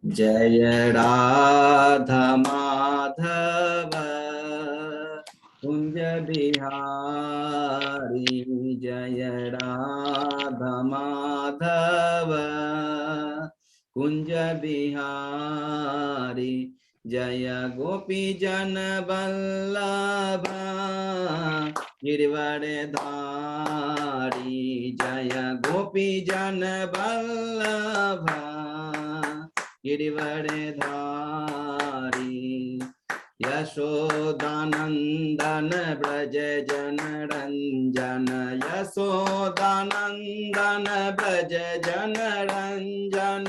जय राधा माधव कुंज बिहारी, जय राधा माधव कुंज बिहारी, जय गोपी जन वल्लभ गिरिवरधारी, जय गोपी जन वल्लभ गिरिवरधारी, यशोदानंदन ब्रज जन रंजन, यशोदानंदन ब्रज जन रंजन,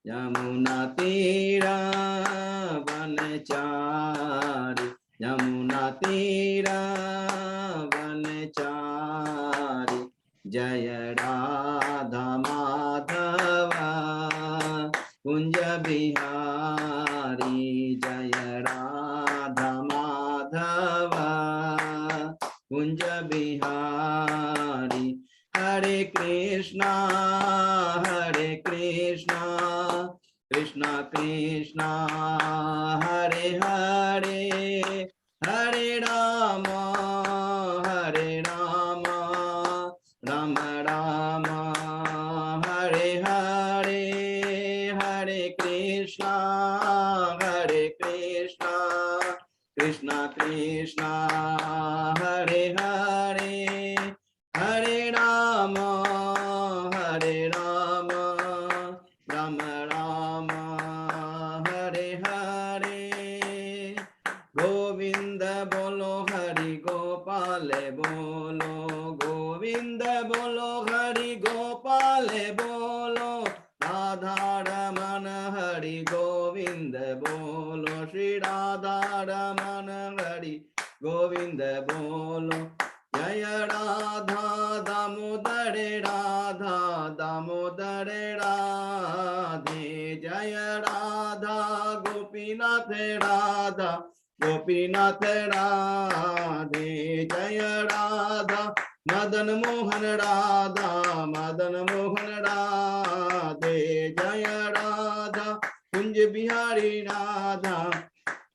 यमुना तीरा वनचारी, यमुना तीरा वनचारी, जय राधा माधव कुंज बिहारी, जय राधा माधव कुंज बिहारी, हरे कृष्णा कृष्णा कृष्णा हरे हरे, हरे राम राम राम हरे हरे, हरे कृष्णा कृष्णा कृष्णा हरे हरे, हरे राम राम राम हरे हरे, गोविंद बोलो हरि गोपाल बोलो, गोविंद बोलो हरि गोपाल बोलो, राधा रमन हरि गोविंद बोलो, श्री राधा रमन हरि गोविंद बोलो, जय राधा दामोदर राधा दामोदर राधे, जय राधा गोपीनाथ राधा गोपीनाथ राधे, जय राधा मदन मोहन राधा मदन मोहन राधे, जय राधा कुंज बिहारी राधा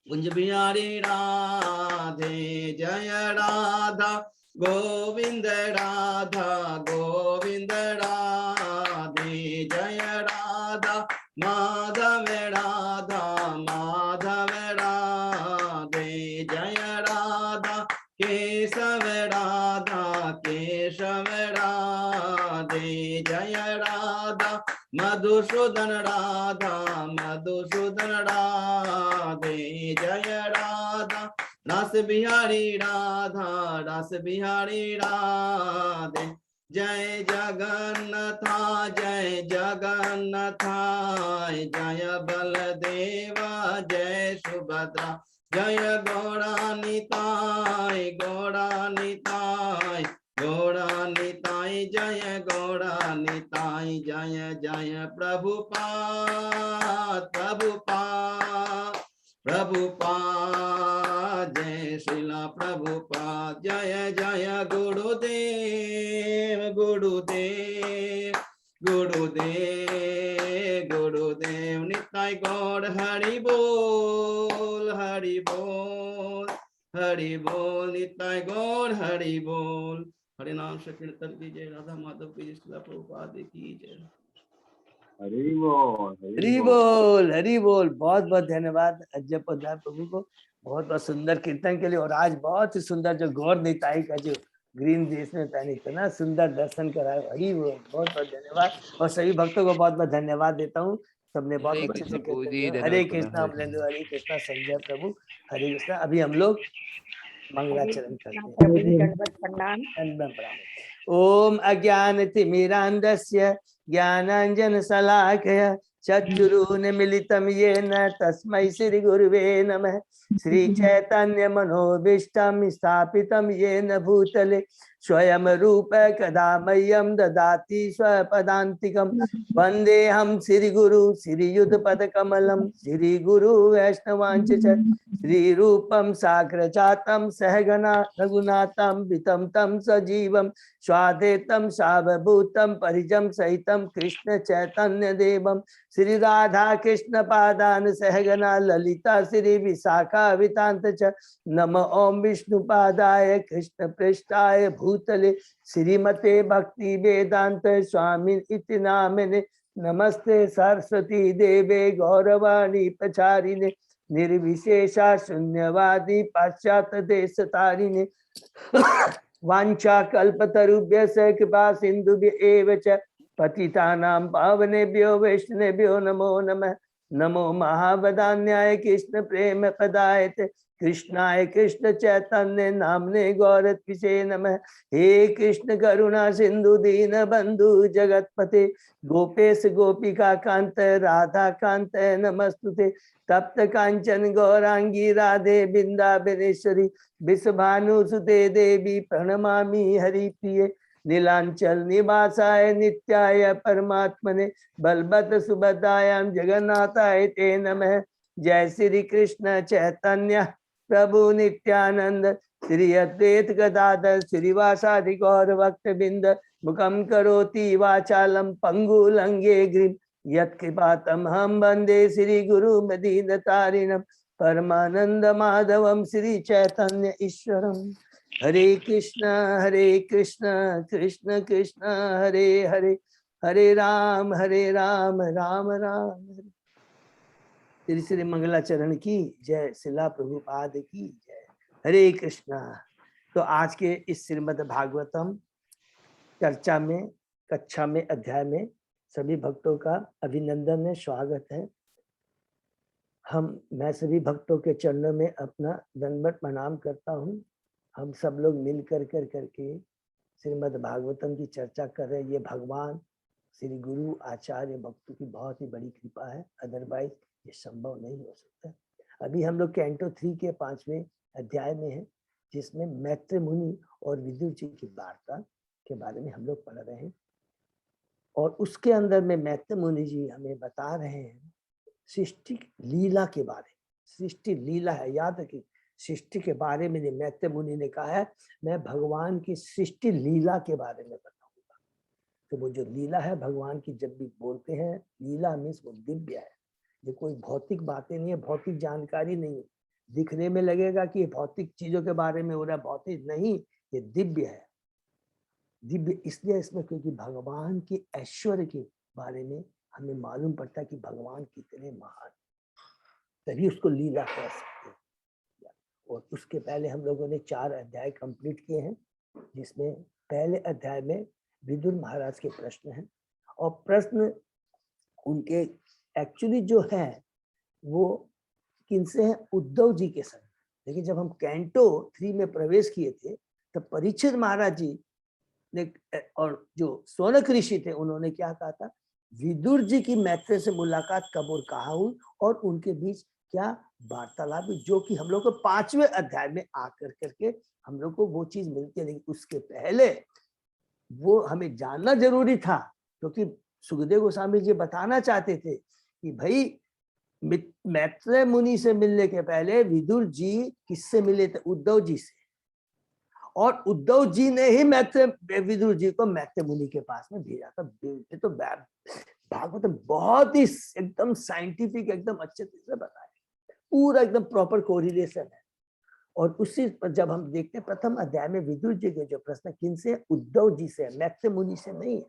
कुंज बिहारी राधे, जय राधा गोविंद राधा गोविंद राधे, जय राधा माधव राधा माधव राधे, जय राधा केशव राधा केशव राधे, जय राधा मधुसूदन राधा मधुसूदन राधे, जय राधा रस बिहारी राधा रस बिहारी राधे, जय जगन्नाथा जय जगन्नाथा, जय बलदेवा जय सुभद्रा, जय गौरानिताय गौरानिताय गौरानिताय, जय गौरानिताय, जय जय प्रभुपाद प्रभुपाद प्रभुपाद, जय श्रीला प्रभुपाद, जय जय गुरुदेव गुरुदेव गुरुदेव गुरुदेव, निताय गौर हरि बोल हरि बोल हरि बोल, निताय गौर हरि बोल, हरे नाम से कीर्तन की जय, राधा माधव की जय, श्रीला प्रभुपाद की जय। हरि बोल हरि बोल हरि बोल। बहुत बहुत धन्यवाद अजय पधार प्रभु को, बहुत बहुत सुंदर कीर्तन के लिए। और आज बहुत ही सुंदर जो गौर निताई का जो ग्रीन ड्रेस में पहने इतना सुंदर दर्शन कराया, हरि बोल, बहुत बहुत धन्यवाद। और सभी भक्तों को बहुत बहुत धन्यवाद देता हूँ, सबने बहुत अच्छे से कीर्तन किया। हरे कृष्णा अमरेंद्र, हरे कृष्णा संजय प्रभु, हरे कृष्णा। अभी हम लोग मंगलाचरण करते हैं। ओम अज्ञान तिमिरांधस्य ज्ञानांजन शलाकया चक्षुरुन्मीलितं येन तस्मै श्री गुरुवे नमः। श्री चैतन्य मनोभीष्टं स्थापितं येन भूतले स्वयं रूप कदा मह्यं ददाति स्वपदान्तिकं वंदे हम श्री गुरु श्रीयुत पद कमलम श्री गुरु वैष्णवांच श्री रूपम साग्र जातम सहगना रघुनाथम वितम तम सजीवम स्वादेतम सावभूतम परिजम सहितम कृष्ण चैतन्य देवम श्री राधा कृष्ण पादान सहगना ललिता श्री विशाखा वितांत च नम ओम विष्णुपादाय कृष्ण पृष्ठाय भूतले श्रीमते भक्ति वेदांत स्वामी इति नामिने नमस्ते सरस्वती देवे गौरवाणी प्रचारिणे निर्विशेषा शून्यवादी पाश्चात्य देश तारिणे वांछा कल्पतरुभ्यः कृपा सिन्धुभ्य एव च पतितानां पावनेभ्यो वैष्णवेभ्यो नमो नमः। नमो महावदान्याय कृष्ण प्रेम पदायते कृष्णाय कृष्ण चैतन्य नामने गौरत्विषे नमः। हे कृष्ण करुणा सिंधु दीन बंधु जगतपते गोपेश गोपिका कांत राधा कांत नमस्तुते। तप्त कांचन गौरांगी राधे बिंदाबनेश्वरी विश्वभानुसुते देवी प्रणमामि हरिप्रिये। नीलांचल निवासाय नित्याय परमात्मने बलभद्र सुभद्रायां जगन्नाथाय ते नमः। जय श्री कृष्ण चैतन्य प्रभु नित्यानंद श्री अद्वैत गदाधर श्रीवासादि गौर भक्त बिंद मुखम करोति वाचालम पंगु लंगे गिरिम यत्कृपातम हम वंदे श्री गुरु मदीनतारिणम परमानंद माधवम श्री चैतन्य ईश्वरम। हरे कृष्ण कृष्ण कृष्ण हरे हरे हरे राम राम राम हरे। श्री श्री मंगलाचरण की जय, शिला प्रभुपाद की जय। हरे कृष्णा। तो आज के इस श्रीमद् भागवतम चर्चा में कक्षा में अध्याय में सभी भक्तों का अभिनंदन है, स्वागत है। मैं सभी भक्तों के चरणों में अपना दंडवत प्रणाम करता हूँ। हम सब लोग मिल करके श्रीमद् भागवतम की चर्चा कर रहे हैं। ये भगवान श्री गुरु आचार्य भक्तों की बहुत ही बड़ी कृपा है, अदरवाइज ये संभव नहीं हो सकता। अभी हम लोग कैंटो 3 के 5वें अध्याय में हैं, जिसमें मैत्र मुनि और विदुर जी की वार्ता के बारे में हम लोग पढ़ रहे हैं। और उसके अंदर में मैत्र मुनि जी हमें बता रहे हैं सृष्टि लीला के बारे में। सृष्टि लीला है, याद रखिए, सृष्टि के बारे में मैत्र मुनि ने कहा है मैं भगवान की सृष्टि लीला के बारे में बताऊंगा। तो वो जो लीला है भगवान की, जब भी बोलते हैं लीला मीन्स वो दिव्य है। ये कोई भौतिक बातें नहीं है, भौतिक जानकारी नहीं है। दिखने में लगेगा कि ये भौतिक चीजों के बारे में हो रहा है, भौतिक नहीं, ये दिव्य है। दिव्य इसलिए इसमें क्योंकि भगवान के ऐश्वर्य के बारे में हमें मालूम पड़ता है कि भगवान कितने महान, तभी उसको लीला कह सकते हैं। और उसके पहले हम लोगों ने 4 अध्याय कंप्लीट किए हैं, जिसमें पहले अध्याय में विदुर महाराज के प्रश्न हैं। और प्रश्न उनके एक्चुअली जो है वो किनसे है, उद्धव जी के संग। लेकिन जब हम कैंटो 3 में प्रवेश किए थे तब परीक्षित महाराज जी ने और जो सोनक ऋषि थे उन्होंने क्या कहा था, विदुर जी की मैत्र से मुलाकात कब और कहाँ हुई और उनके बीच क्या वार्तालाप, जो कि हम लोग को 5वें अध्याय में आकर करके हम लोग को वो चीज मिलती है। लेकिन उसके पहले वो हमें जानना जरूरी था, क्योंकि सुखदेव गोस्वामी जी बताना चाहते थे कि भाई मैत्र मुनि से मिलने के पहले विदुर जी किससे मिले थे, उद्धव जी से। और उद्धव जी ने ही विदुर जी को मैत्र मुनि के पास में भेजा था। तो भागवत बहुत ही एकदम साइंटिफिक, एकदम अच्छे से बताया, पूरा एकदम प्रॉपर कोरिलेशन है। और उसी पर जब हम देखते हैं प्रथम अध्याय में विदुर जी के जो प्रश्न किनसे, उद्धव जी से, मैत्र मुनि से नहीं है।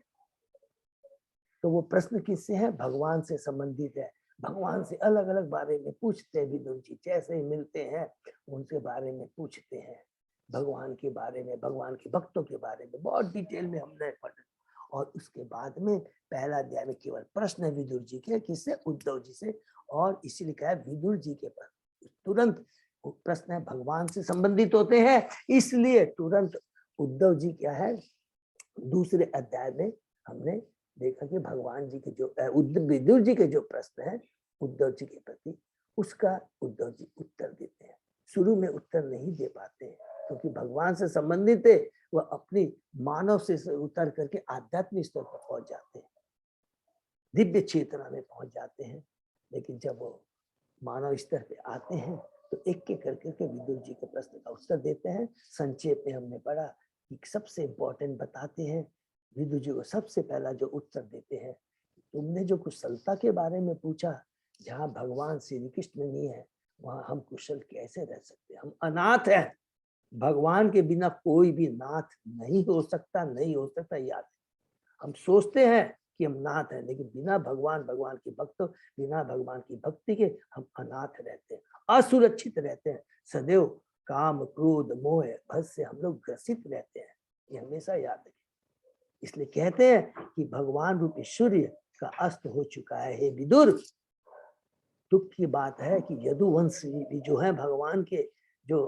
तो वो प्रश्न किससे है, भगवान से संबंधित है। भगवान से अलग अलग बारे में पूछते हैं विदुर जी, जैसे ही मिलते हैं उनके बारे में पूछते हैं, भगवान के बारे में, भगवान के भक्तों के बारे में बहुत डिटेल में हमने पढ़ा। और उसके बाद में पहला अध्याय में केवल प्रश्न है विदुर जी के, किससे, उद्धव जी से। और इसीलिए कहा विदुर जी के प्रश्न तुरंत प्रश्न है भगवान से संबंधित होते हैं, इसलिए तुरंत उद्धव जी क्या है, दूसरे अध्याय में हमने देखा कि भगवान जी के जो विदुर जी के जो प्रश्न है उद्धव जी के प्रति, उसका उद्धव जी उत्तर देते हैं। शुरू में उत्तर नहीं दे पाते हैं क्योंकि भगवान से संबंधित है, वह अपनी मानव से उतर करके आध्यात्मिक स्तर पर पहुंच जाते हैं, दिव्य चेतना में पहुंच जाते हैं। लेकिन जब वो मानव स्तर पे आते हैं तो एक एक करके विदुर जी के प्रश्न का उत्तर देते हैं। संक्षेप में हमने पढ़ा कि सबसे इम्पोर्टेंट बताते हैं, विदुर जी को सबसे पहला जो उत्तर देते हैं, तुमने जो कुशलता के बारे में पूछा, जहाँ भगवान श्री कृष्ण नहीं है वहां हम कुशल कैसे रह सकते, हम अनाथ हैं। भगवान के बिना कोई भी नाथ नहीं हो सकता, नहीं हो सकता। याद हम सोचते हैं कि हम नाथ हैं, लेकिन बिना भगवान, भगवान के भक्त, बिना भगवान की भक्ति के हम अनाथ रहते हैं, असुरक्षित रहते हैं। सदैव काम, क्रोध, मोह, भस से हम लोग ग्रसित रहते हैं। ये हमेशा याद रखें। इसलिए कहते हैं कि भगवान रूपी सूर्य का अस्त हो चुका है। हे विदुर, दुख की बात है कि यदुवंश भी जो है भगवान के जो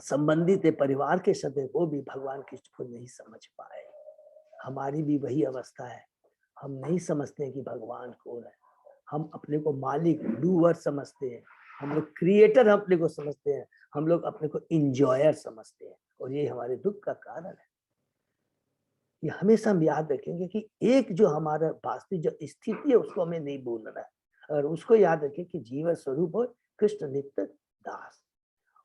संबंधित है, परिवार के सदस्य, वो भी भगवान कृष्ण को नहीं समझ पाए। हमारी भी वही अवस्था है, हम नहीं समझते हैं कि भगवान कौन है। हम अपने को मालिक, डूअर समझते हैं, हम लोग क्रिएटर अपने को समझते हैं, हम लोग अपने को इंजॉयर समझते हैं, और ये हमारे दुख का कारण है। ये हमेशा हम याद रखेंगे कि एक जो हमारा वास्तविक जो स्थिति है उसको हमें नहीं भूलना है, और उसको याद रखें कि जीवन स्वरूप हो कृष्ण नित्य दास।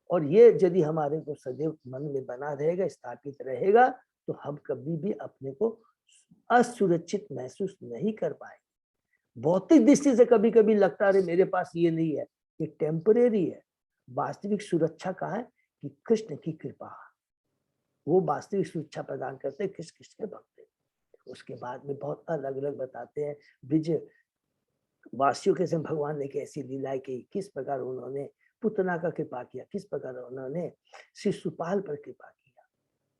और ये यदि हमारे को सदैव मन में बना रहेगा, स्थापित रहेगा, तो हम कभी भी अपने को असुरक्षित महसूस नहीं कर पाएंगे। भौतिक दृष्टि से कभी कभी लगता है मेरे पास ये नहीं है, ये टेम्परेरी है। वास्तविक सुरक्षा कहाँ है कि कृष्ण की कृपा, वो वास्तविक सुरक्षा प्रदान करते हैं कृष्ण के भक्त। उसके बाद में बहुत अलग अलग बताते हैं ब्रिज वासियों के संग भगवान ने कैसी लीलाएं की, किस प्रकार उन्होंने पुतना का कृपा किया, किस प्रकार उन्होंने शिशुपाल पर कृपा किया।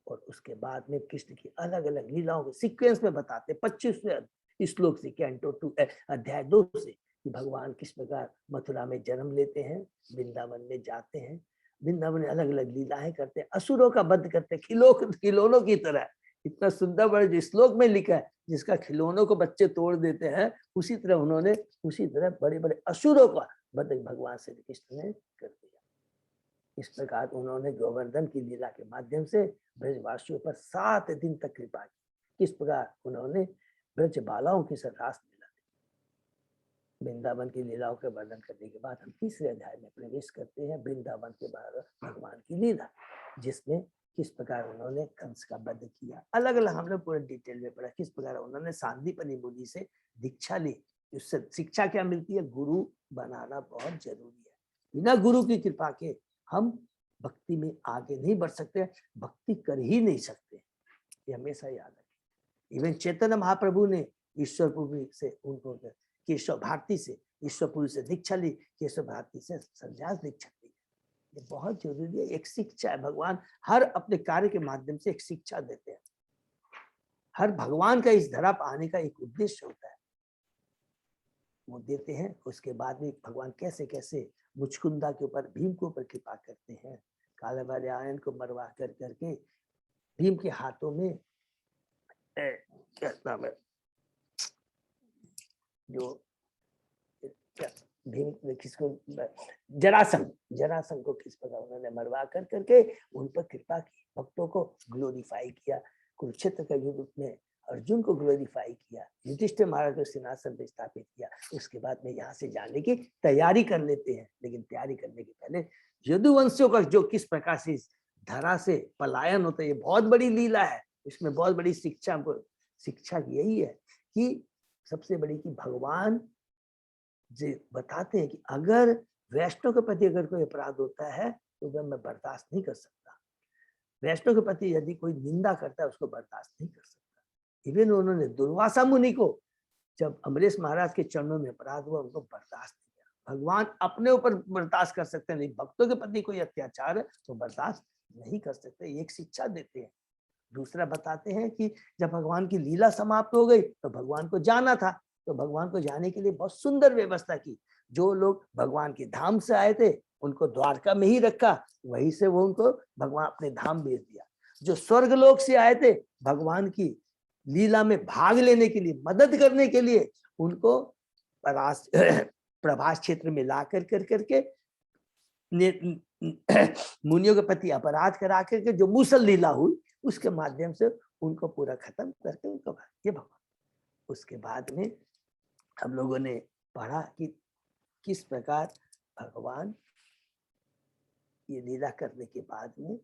और उसके बाद में कृष्ण की अलग अलग लीलाओं के सीक्वेंस में बताते 25वें श्लोक से कैंटो 2 अध्याय 2 से कि भगवान किस प्रकार मथुरा में जन्म लेते हैं, वृंदावन में जाते हैं, वृंदावन में अलग अलग लीलाएं करते हैं, असुरों का वध करते हैं खिलौनों की तरह। इतना सुंदर बड़े जो श्लोक में लिखा है, जिसका खिलौनों को बच्चे तोड़ देते हैं, उसी तरह उन्होंने उसी तरह बड़े बड़े असुरों का वध भगवान श्री कृष्ण ने कर दिया। इस प्रकार उन्होंने गोवर्धन की लीला के माध्यम से ब्रजवासियों पर 7 दिन तक कृपा की। किस प्रकार उन्होंने ब्रज बालाओं के साथ रास लीला दी। वृंदावन की लीलाओं के वर्णन करने के बाद हम तीसरे अध्याय में प्रवेश करते हैं, वृंदावन के बाद भगवान की लीला, जिसमें किस प्रकार उन्होंने कंस का वध किया। अलग अलग हम लोग पूरे डिटेल में पढ़ा, किस प्रकार उन्होंने सांदीपनि मुनि से दीक्षा ली। उससे शिक्षा क्या मिलती है, गुरु बनाना बहुत जरूरी है। बिना गुरु की कृपा के हम भक्ति में आगे नहीं बढ़ सकते, भक्ति कर ही नहीं सकते। ये हमेशा याद रखें। इवन चैतन्य महाप्रभु ने ईश्वरपुरी से उनको केशव भारती से ईश्वरपुरी से दीक्षा ली, केशव भारती से संन्यास दीक्षा ली। ये बहुत जरूरी है, एक शिक्षा है। भगवान हर अपने कार्य के माध्यम से एक शिक्षा देते हैं। हर भगवान का इस धरा पर आने का एक उद्देश्य होता है, वो देते हैं। उसके बाद में भगवान कैसे कैसे मुचकुंदा के ऊपर, भीम के ऊपर कृपा करते हैं। काले वाले आयन को मरवा कर करके भीम के हाथों में क्या नाम है, जो भीम किसको, जरासंध को किस प्रकार उन्होंने मरवा कर करके उन पर कृपा की, भक्तों को ग्लोरीफाई किया। कुरुक्षेत्र के युद्ध में अर्जुन को ग्लोरीफाई किया, युधिष्ठिर महाराज को सिंहासन पर स्थापित किया। उसके बाद में यहाँ से जाने की तैयारी कर लेते हैं, लेकिन तैयारी करने के पहले यदुवंशियों का जो किस प्रकार से धरा से पलायन होता है, ये बहुत बड़ी लीला है। इसमें बहुत बड़ी शिक्षा यही है कि सबसे बड़ी कि भगवान जी बताते हैं कि अगर वैष्णव के प्रति अगर कोई अपराध होता है तो वह मैं बर्दाश्त नहीं कर सकता। वैष्णव के प्रति यदि कोई निंदा करता है उसको बर्दाश्त नहीं कर सकता। इवन उन्होंने दुर्वासा मुनि को, जब अमरीश महाराज के चरणों में अपराध हुआ, उनको बर्दाश्त नहीं किया। भगवान अपने ऊपर बर्दाश्त कर सकते हैं, नहीं भक्तों के प्रति कोई अत्याचार है तो बर्दाश्त नहीं कर सकते। एक शिक्षा देते हैं। दूसरा बताते हैं कि जब भगवान की लीला समाप्त हो गई तो भगवान को जाना था, तो भगवान को जाने के लिए बहुत सुंदर व्यवस्था की। जो लोग भगवान के धाम से आए थे उनको द्वारका में ही रखा, वहीं से वो उनको भगवान अपने धाम भेज दिया। जो स्वर्ग लोक से आए थे भगवान की लीला में भाग लेने के लिए, मदद करने के लिए, उनको प्रभास क्षेत्र में ला कर करके मुनियों के प्रति अपराध करा करके जो मूसल लीला हुई उसके माध्यम से उनको पूरा खत्म करके उनको ये भगवान। उसके बाद में हम लोगों ने पढ़ा कि किस प्रकार भगवान ये लीला करने के बाद में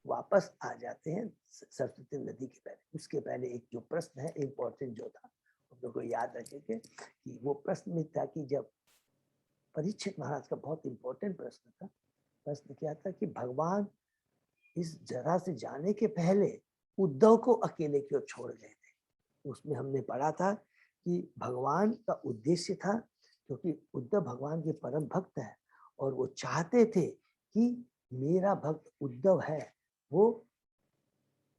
वापस आ जाते हैं सरस्वती नदी के पहले। उसके पहले एक जो प्रश्न है इम्पोर्टेंट जो था, हम लोग को याद रखेंगे कि वो प्रश्न में था कि जब परीक्षित महाराज का बहुत इंपॉर्टेंट प्रश्न था। प्रश्न क्या था कि भगवान इस जरा से जाने के पहले उद्धव को अकेले क्यों छोड़ गए थे। उसमें हमने पढ़ा था कि भगवान का उद्देश्य था, क्योंकि उद्धव भगवान के परम भक्त है और वो चाहते थे कि मेरा भक्त उद्धव है वो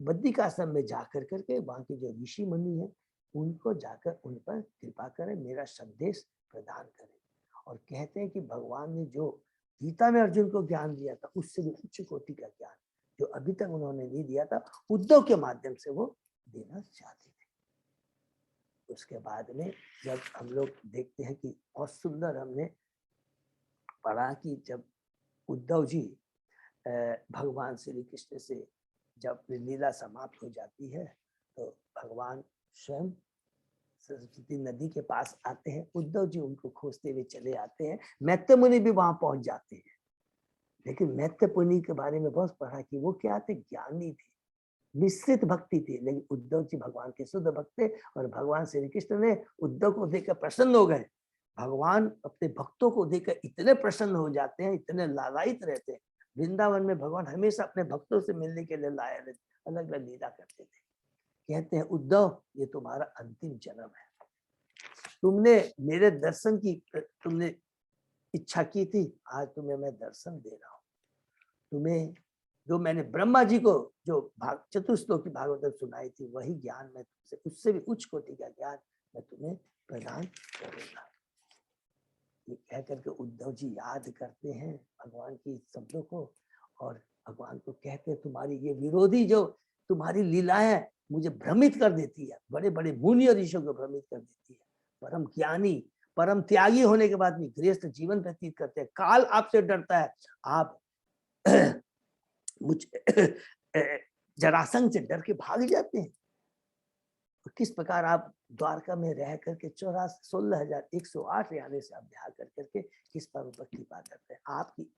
बद्रिकाश्रम में जाकर करके वहां के जो ऋषि मुनि है उनको जाकर उन पर कृपा करें, मेरा संदेश प्रदान करें। और कहते हैं कि भगवान ने जो गीता में अर्जुन को ज्ञान दिया था उससे भी उच्च कोटि का ज्ञान जो अभी तक उन्होंने नहीं दिया था, उद्धव के माध्यम से वो देना चाहते थे। उसके बाद में जब हम लोग देखते हैं कि बहुत सुंदर हमने पढ़ा कि जब उद्धव जी भगवान श्री कृष्ण से जब लीला समाप्त हो जाती है तो भगवान स्वयं सरस्वती नदी के पास आते हैं। उद्धव जी उनको खोजते हुए चले आते हैं। मैत्रेय मुनि भी वहां पहुंच जाते हैं, लेकिन मैत्रेय मुनि के बारे में बहुत पढ़ा कि वो क्या थे, ज्ञानी थे, मिश्रित भक्ति थी। लेकिन उद्धव जी भगवान के शुद्ध भक्त थे और भगवान श्री कृष्ण ने उद्धव को देखकर प्रसन्न हो गए। भगवान अपने भक्तों को देखकर इतने प्रसन्न हो जाते हैं, इतने लालायित रहते हैं। वृंदावन में भगवान हमेशा अपने भक्तों से मिलने के लिए लाया रहते, अलग अलग लीला करते थे। कहते हैं उद्धव ये तुम्हारा अंतिम जन्म है, तुमने मेरे दर्शन की तुमने इच्छा की थी, आज तुम्हें मैं दर्शन दे रहा हूँ। तुम्हें जो मैंने ब्रह्मा जी को जो चतुश्लोकी भागवत सुनाई थी वही ज्ञान मैं तुमसे, उससे भी उच्च कोटि का ज्ञान मैं तुम्हें प्रदान करूंगा। ये कह करके उद्धव जी याद करते हैं भगवान की शब्दों को और भगवान को कहते हैं तुम्हारी ये विरोधी जो तुम्हारी लीला है मुझे भ्रमित कर देती है, बड़े बड़े मुनि और ऋषियों को भ्रमित कर देती है। परम ज्ञानी परम त्यागी होने के बाद भी गृहस्थ जीवन व्यतीत करते हैं, काल आपसे डरता है, आप मुझ जरासंध से डर के भाग जाते हैं। तो किस प्रकार आप द्वारका में रह करके 16,108 यानी से अभ्यास कर करके किस पर ऊपर कृपा करते हैं। आपकी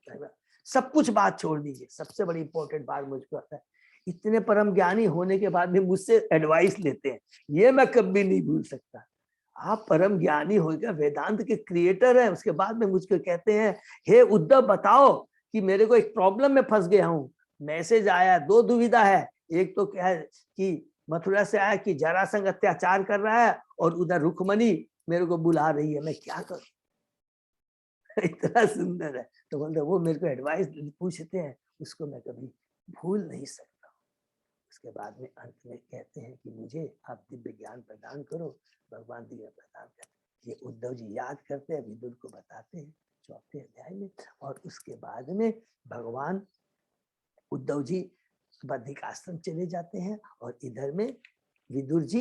सब कुछ बात छोड़ दीजिए, सबसे बड़ी इंपॉर्टेंट बात मुझको आता है, इतने परम ज्ञानी होने के बाद भी मुझसे एडवाइस लेते हैं, ये मैं कभी नहीं भूल सकता। आप परम ज्ञानी होकर वेदांत के क्रिएटर हैं, उसके बाद में मुझको कहते हैं हे उद्धव बताओ कि मेरे को एक प्रॉब्लम में फंस गया हूँ। मैसेज आया, दो दुविधा है, एक तो क्या है कि मथुरा से आया कि जरासंध अत्याचार कर रहा है और उधर रुक्मणी मेरे को बुला रही है, मैं क्या करूं। इतना सुंदर है, तो बोलते वो मेरे को एडवाइस पूछते हैं, उसको मैं कभी भूल नहीं सकता। उसके बाद में अंत में कहते हैं कि मुझे आप दिव्य ज्ञान प्रदान करो। भगवान दिव्य प्रदान करते, ये उद्धव जी याद करते हैं, विदुर को बताते हैं 4वें अध्याय में। और उसके बाद में भगवान उद्धव जी बद्रिकाश्रम चले जाते हैं और इधर में विदुर जी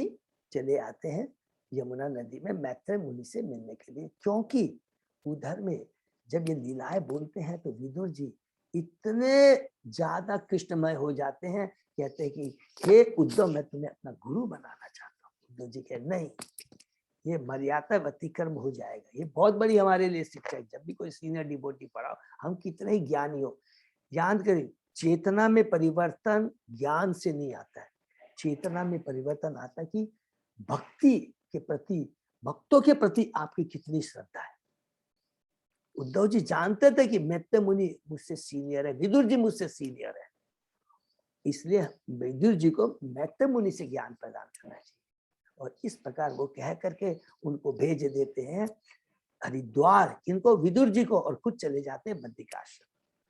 चले आते हैं यमुना नदी में मैत्रेय मुनि से मिलने के लिए, क्योंकि उधर में जब ये लीलाएं बोलते हैं तो विदुर जी इतने ज्यादा कृष्णमय हो जाते हैं, कहते हैं कि हे उद्धव मैं तुम्हें अपना गुरु बनाना चाहता हूँ। उद्धव जी कहे नहीं, ये मर्यादा अतिक्रम हो जाएगा। ये बहुत बड़ी हमारे लिए शिक्षा है, जब भी कोई सीनियर डिवोटी पढ़ाओ, हम कितने ही ज्ञानी हो, याद करें चेतना में परिवर्तन ज्ञान से नहीं आता है, चेतना में परिवर्तन आता है कि भक्ति के प्रति, भक्तों के प्रति आपकी कितनी श्रद्धा है। उद्धव जी जानते थे कि मैत्रेय मुनि मुझसे सीनियर है, विदुर जी मुझसे सीनियर है, इसलिए विदुर जी को मैत्रेय मुनि से ज्ञान प्रदान करना चाहिए। और इस प्रकार वो कह करके उनको भेज देते हैं हरिद्वार, इनको विदुर जी को, और खुद चले जाते हैं बद्रिकाश्रम।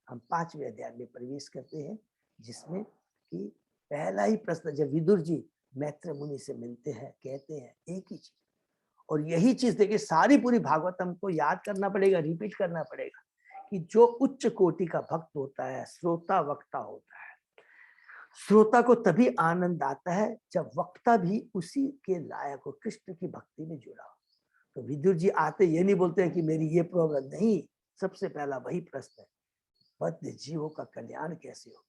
हम 5वें अध्याय में प्रवेश करते हैं, जिसमें कि पहला ही प्रश्न जब विदुर जी मैत्रेय मुनि से मिलते हैं, कहते हैं एक ही चीज, और यही चीज देखिए सारी पूरी भागवत हमको याद करना पड़ेगा, रिपीट करना पड़ेगा, कि जो उच्च कोटि का भक्त होता है, श्रोता वक्ता होता है, श्रोता को तभी आनंद आता है जब वक्ता भी उसी के लायक हो, कृष्ण की भक्ति में जुड़ा हो। तो विदुर जी आते ये नहीं बोलते हैं कि मेरी ये प्रॉब्लम नहीं, सबसे पहला वही प्रश्न है, बद्ध जीवों का कल्याण कैसे हो।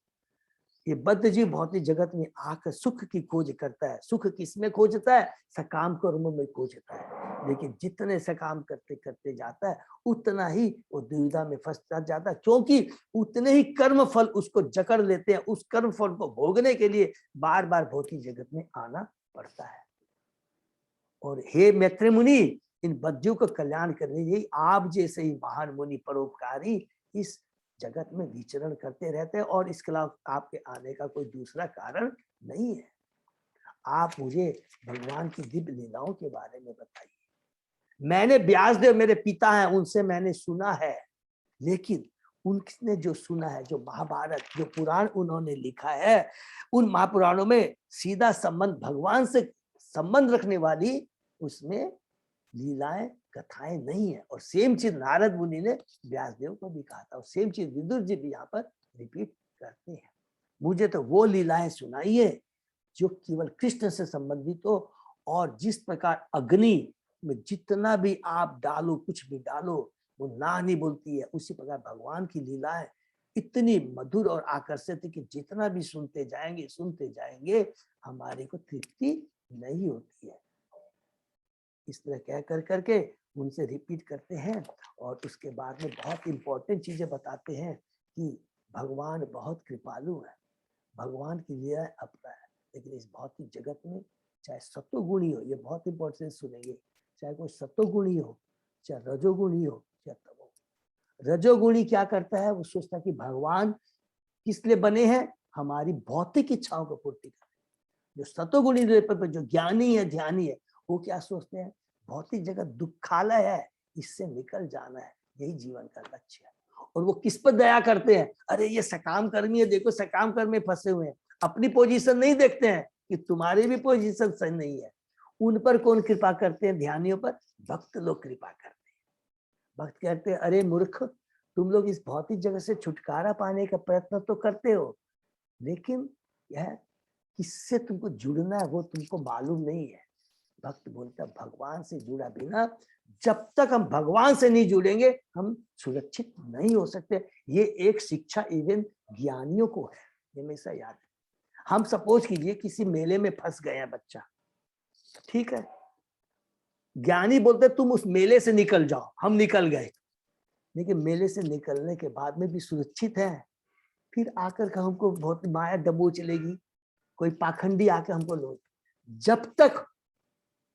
ये बद्ध जीव भौतिक जगत में आकर सुख की खोज करता है। सुख किसमें खोजता है? सकाम कर्मों में खोजता है। लेकिन जितने सकाम करते करते जाता है उतना ही वो दुविधा में फंसता जाता है, क्योंकि उतने ही कर्म फल उसको जकड़ लेते हैं। उस कर्म फल को भोगने के लिए बार बार भौतिक जगत में आना पड़ता है। और हे मैत्री मुनि, इन बद्धियों को कल्याण करने यही आप जैसे ही महान मुनि परोपकारी इस जगत में विचरण करते रहते हैं, और इसके अलावा आपके आने का कोई दूसरा कारण नहीं है। आप मुझे भगवान की दिव्य लीलाओं के बारे में बताइए। मैंने व्यासदेव मेरे पिता हैं, उनसे मैंने सुना है, लेकिन उनने जो सुना है, जो महाभारत, जो पुराण उन्होंने लिखा है, उन महापुराणों में सीधा संबंध भगवान से संबंध रखने वाली उसमें लीलाएं कथाएं नहीं है। और सेम चीज नारद मुनि ने व्यासदेव को भी कहा था, और सेम चीज विदुर जी भी यहाँ पर रिपीट करते हैं। मुझे तो वो लीलाएं सुनाइए जो केवल कृष्ण से संबंधित हो, और जिस प्रकार अग्नि में जितना भी आप डालो, कुछ भी डालो, वो ना नहीं बोलती है, उसी प्रकार भगवान की लीलाएं इतनी मधुर और आकर्षित है कि जितना भी सुनते जाएंगे हमारे को तृप्ति नहीं होती है। इस तरह कह कर करके उनसे रिपीट करते हैं, और उसके बाद में बहुत इंपॉर्टेंट चीजें बताते हैं कि भगवान बहुत कृपालु है, भगवान की लीला अपरा है। लेकिन इस भौतिक जगत में चाहे सत्वगुणी हो, ये बहुत इंपॉर्टेंट सुनेंगे, चाहे कोई सत्वगुणी हो, चाहे रजोगुणी हो, चाहे तमोगुणी। रजोगुणी क्या करता है? वो सोचता है कि भगवान किस लिए बने हैं? हमारी भौतिक इच्छाओं को पूर्ति करने। जो सत्वगुणी पर जो ज्ञानी है, ध्यानी है, वो क्या सोचते हैं? भौतिक जगत दुखालय है, इससे निकल जाना है, यही जीवन का लक्ष्य है। और वो किस पर दया करते हैं? अरे ये सकाम कर्मी है, देखो सकाम कर्म में फंसे हुए हैं। अपनी पोजीशन नहीं देखते हैं कि तुम्हारी भी पोजीशन सही नहीं है। उन पर कौन कृपा करते हैं? ध्यानियों पर भक्त लोग कृपा करते हैं। भक्त कहते हैं, अरे मूर्ख, तुम लोग इस भौतिक जगत से छुटकारा पाने का प्रयत्न तो करते हो, लेकिन यह किससे तुमको जुड़ना है वो तुमको मालूम नहीं है। भक्त बोलता, भगवान से जुड़ा बिना, जब तक हम भगवान से नहीं जुड़ेंगे हम सुरक्षित नहीं हो सकते। ये एक शिक्षा इवन ज्ञानियों को है, ये हमेशा याद है। हम सपोज कीजिए किसी मेले में फंस गया बच्चा, ठीक है, ज्ञानी बोलते तुम उस मेले से निकल जाओ, हम निकल गए, लेकिन मेले से निकलने के बाद में भी सुरक्षित है। फिर आकर के हमको बहुत माया दबोच लेगी, कोई पाखंडी आकर हमको लो। जब तक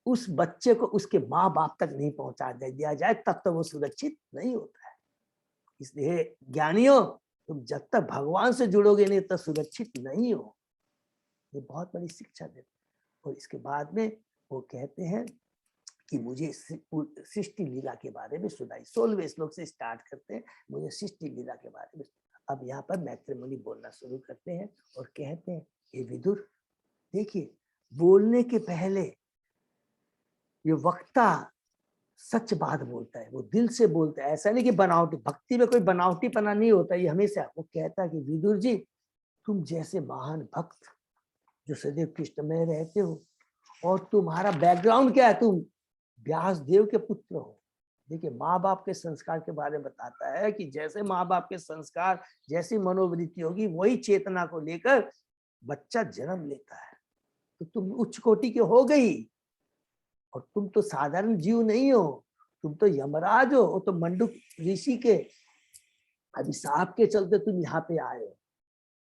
उस बच्चे को उसके माँ बाप तक नहीं पहुंचा दिया जाए तब तक वो सुरक्षित नहीं होता है। इसलिए ज्ञानियों, तुम जब तक भगवान से जुड़ोगे नहीं तब सुरक्षित नहीं हो। ये बहुत बड़ी शिक्षा देते। और इसके बाद में वो कहते हैं कि मुझे सृष्टि लीला के बारे में सुनाई। 16वें श्लोक से स्टार्ट करते हैं, मुझे सृष्टि लीला के बारे में। अब यहाँ पर मैत्री मुनि बोलना शुरू करते हैं और कहते हैं, हे विदुर, देखिए बोलने के पहले ये वक्ता सच बात बोलता है, वो दिल से बोलता है। ऐसा नहीं कि बनावटी, भक्ति में कोई बनावटीपना नहीं होता। ये हमेशा वो कहता है कि विदुर जी, तुम जैसे महान भक्त जो सदैव कृष्ण में रहते हो, और तुम्हारा बैकग्राउंड क्या है? तुम व्यासदेव के पुत्र हो। देखिए माँ बाप के संस्कार के बारे में बताता है कि जैसे माँ बाप के संस्कार, जैसी मनोवृत्ति होगी, वही चेतना को लेकर बच्चा जन्म लेता है। तो तुम उच्च कोटि के हो गई, और तुम तो साधारण जीव नहीं हो, तुम तो यमराज हो। तो मंडूक ऋषि के अभिशाप के चलते तुम यहाँ पे आए हो।